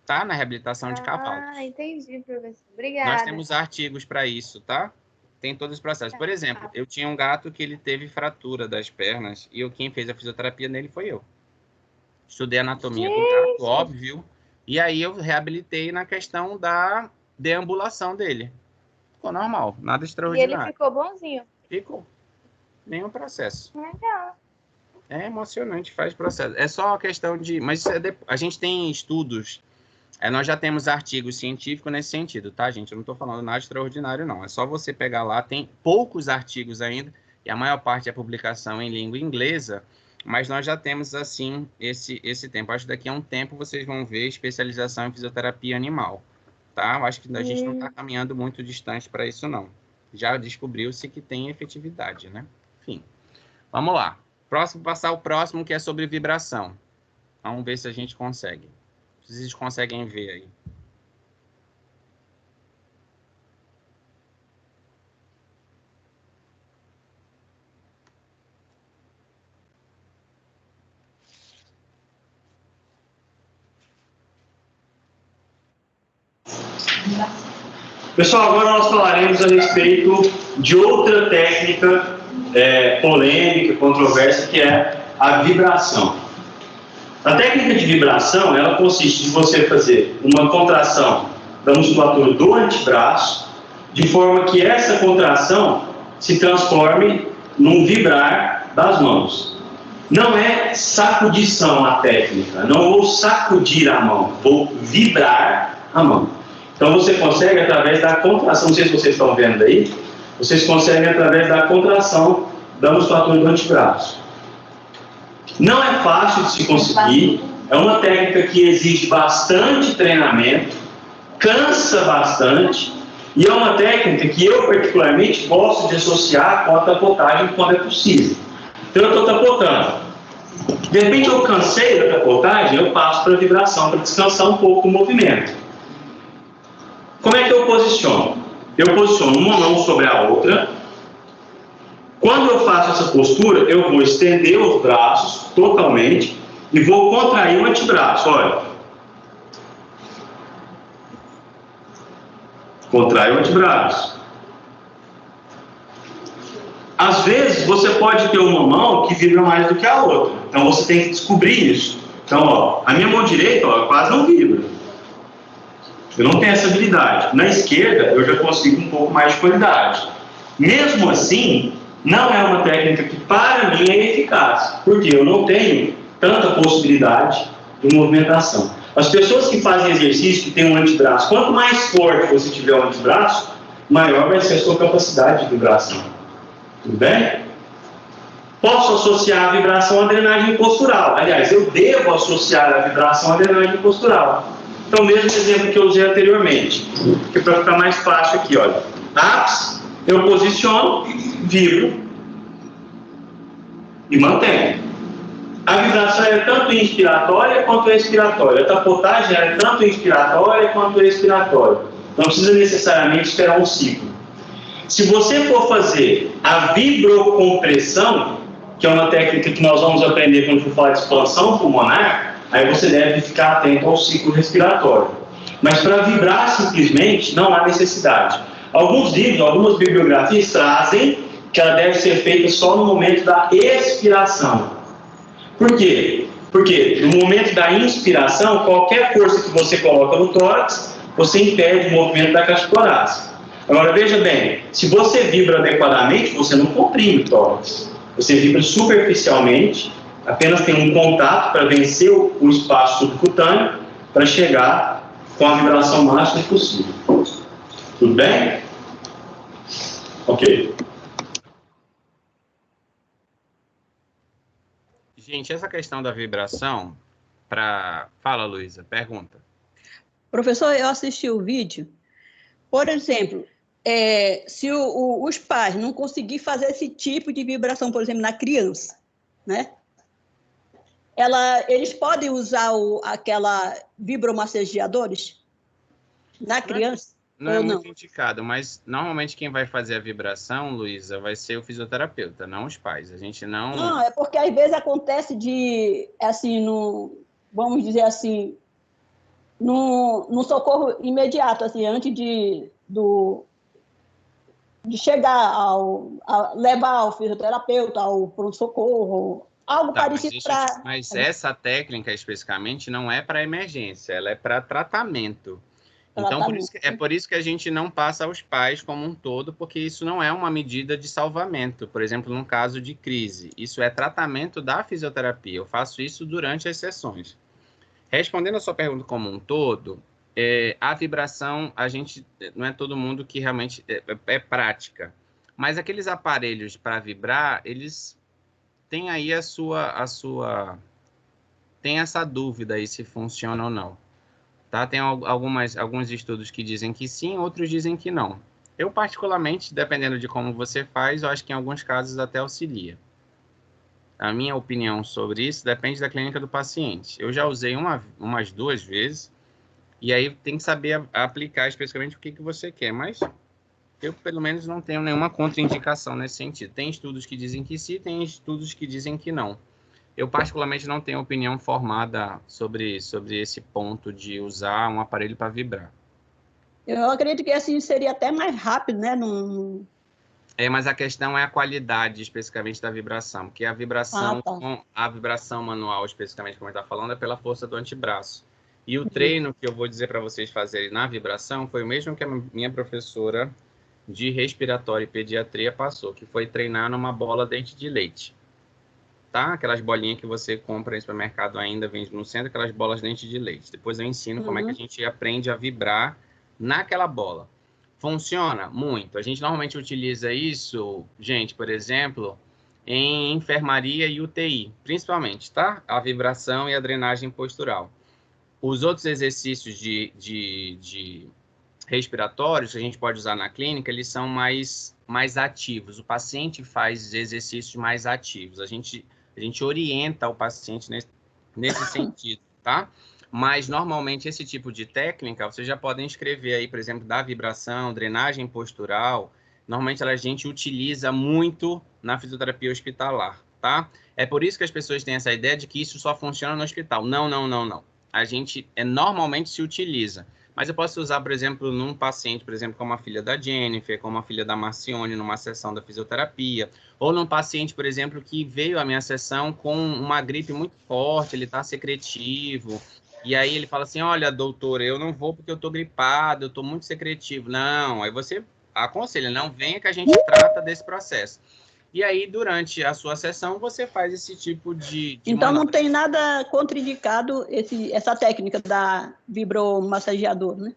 tá? Na reabilitação de cavalos. Ah, entendi, professor. Obrigada. Nós temos artigos para isso, tá? Tem todos os processos. Por exemplo, eu tinha um gato que ele teve fratura das pernas e quem fez a fisioterapia nele foi eu. Estudei anatomia do gato, óbvio. E aí eu reabilitei na questão da deambulação dele. Ficou normal, nada extraordinário. E ele ficou bonzinho? Ficou. Nenhum processo. Legal. É emocionante, faz processo. É só a questão de... Mas a gente tem estudos... nós já temos artigos científicos nesse sentido, tá, gente? Eu não estou falando nada extraordinário, não. É só você pegar lá. Tem poucos artigos ainda. E a maior parte é publicação em língua inglesa. Mas nós já temos, assim, esse tempo. Acho que daqui a um tempo vocês vão ver especialização em fisioterapia animal, tá? Eu acho que a gente não está caminhando muito distante para isso, não. Já descobriu-se que tem efetividade, né? Enfim, vamos lá. Passar o próximo, que é sobre vibração. Vamos ver se a gente consegue. Vocês conseguem ver aí. Pessoal, agora nós falaremos a respeito de outra técnica polêmica, controversa, que é a vibração. A técnica de vibração, ela consiste em você fazer uma contração da musculatura do antebraço, de forma que essa contração se transforme num vibrar das mãos. Não é sacudição a técnica, não vou sacudir a mão, vou vibrar a mão. Então você consegue através da contração, não sei se vocês estão vendo aí, vocês conseguem através da contração da musculatura do antebraço. Não é fácil de se conseguir, é uma técnica que exige bastante treinamento, cansa bastante, e é uma técnica que eu particularmente gosto de associar com a tapotagem quando é possível. Então eu estou tapotando. De repente eu cansei da tapotagem, eu passo para a vibração, para descansar um pouco o movimento. Como é que eu posiciono? Eu posiciono uma mão sobre a outra. Quando eu faço essa postura, eu vou estender os braços totalmente e vou contrair o antebraço. Olha. Contrai o antebraço. Às vezes, você pode ter uma mão que vibra mais do que a outra. Então, você tem que descobrir isso. Então, ó, a minha mão direita, ó, quase não vibra. Eu não tenho essa habilidade. Na esquerda, eu já consigo um pouco mais de qualidade. Mesmo assim, não é uma técnica que, para mim, é eficaz. Porque eu não tenho tanta possibilidade de movimentação. As pessoas que fazem exercício, que têm um antebraço, quanto mais forte você tiver o antebraço, maior vai ser a sua capacidade de vibração. Tudo bem? Posso associar a vibração à drenagem postural. Aliás, eu devo associar a vibração à drenagem postural. Então, o mesmo exemplo que eu usei anteriormente, que para ficar mais fácil aqui, olha. Ápice, eu posiciono, vibro e mantenho. A vibração é tanto inspiratória quanto expiratória. A tapotagem é tanto inspiratória quanto expiratória. Não precisa necessariamente esperar um ciclo. Se você for fazer a vibrocompressão, que é uma técnica que nós vamos aprender quando for falar de expansão pulmonar, aí você deve ficar atento ao ciclo respiratório. Mas para vibrar simplesmente, não há necessidade. Alguns livros, algumas bibliografias trazem que ela deve ser feita só no momento da expiração. Por quê? Porque no momento da inspiração, qualquer força que você coloca no tórax, você impede o movimento da caixa torácica. Agora, veja bem, se você vibra adequadamente, você não comprime o tórax. Você vibra superficialmente, apenas tem um contato para vencer o espaço subcutâneo, para chegar com a vibração máxima possível. Tudo bem? Ok. Gente, essa questão da vibração, Fala, Luísa, pergunta. Professor, eu assisti o vídeo. Por exemplo, se os pais não conseguirem fazer esse tipo de vibração, por exemplo, na criança, né? Eles podem usar aquela vibromassageadores na criança? Não é muito indicado, mas normalmente quem vai fazer a vibração, Luísa, vai ser o fisioterapeuta, não os pais. A gente não... Não, é porque às vezes acontece assim, vamos dizer assim, no socorro imediato, assim, antes de chegar levar ao fisioterapeuta, ao pronto-socorro, algo parecido para... Mas essa técnica, especificamente, não é para emergência, ela é para tratamento. Então, por isso que a gente não passa aos pais como um todo, porque isso não é uma medida de salvamento. Por exemplo, num caso de crise, isso é tratamento da fisioterapia. Eu faço isso durante as sessões. Respondendo a sua pergunta como um todo, a vibração, não é todo mundo que realmente é prática. Mas aqueles aparelhos para vibrar, eles têm aí tem essa dúvida aí se funciona ou não. Tá? Tem alguns estudos que dizem que sim, outros dizem que não. Eu, particularmente, dependendo de como você faz, eu acho que em alguns casos até auxilia. A minha opinião sobre isso depende da clínica do paciente. Eu já usei umas 2 vezes, e aí tem que saber aplicar especificamente o que você quer, mas eu, pelo menos, não tenho nenhuma contraindicação nesse sentido. Tem estudos que dizem que sim, tem estudos que dizem que não. Eu, particularmente, não tenho opinião formada sobre esse ponto de usar um aparelho para vibrar. Eu acredito que assim seria até mais rápido, né? Mas a questão é a qualidade, especificamente, da vibração, porque a vibração, a vibração manual, especificamente, como ele está falando, é pela força do antebraço. E o treino que eu vou dizer para vocês fazerem na vibração foi o mesmo que a minha professora de respiratório e pediatria passou, que foi treinar numa bola dente de leite. Tá? Aquelas bolinhas que você compra no supermercado ainda, vende no centro, aquelas bolas dente de leite. Depois eu ensino como é que a gente aprende a vibrar naquela bola. Funciona? Muito. A gente normalmente utiliza isso, gente, por exemplo, em enfermaria e UTI, principalmente, tá? A vibração e a drenagem postural. Os outros exercícios de respiratórios que a gente pode usar na clínica, eles são mais ativos. O paciente faz exercícios mais ativos. A gente orienta o paciente nesse sentido, tá? Mas, normalmente, esse tipo de técnica, vocês já podem escrever aí, por exemplo, da vibração, drenagem postural. Normalmente, a gente utiliza muito na fisioterapia hospitalar, tá? É por isso que as pessoas têm essa ideia de que isso só funciona no hospital. Não. A gente normalmente se utiliza. Mas eu posso usar, por exemplo, num paciente, por exemplo, como a filha da Jennifer, como a filha da Marcione, numa sessão da fisioterapia, ou num paciente, por exemplo, que veio à minha sessão com uma gripe muito forte, ele está secretivo, e aí ele fala assim, olha, doutor, eu não vou porque eu estou gripado, eu estou muito secretivo. Não, aí você aconselha, não venha que a gente trata desse processo. E aí, durante a sua sessão, você faz esse tipo de então, manobra. Não tem nada contraindicado essa técnica da vibromassageador, né?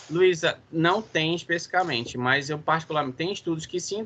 Luísa, não tem especificamente, mas eu particularmente, tem estudos que sim,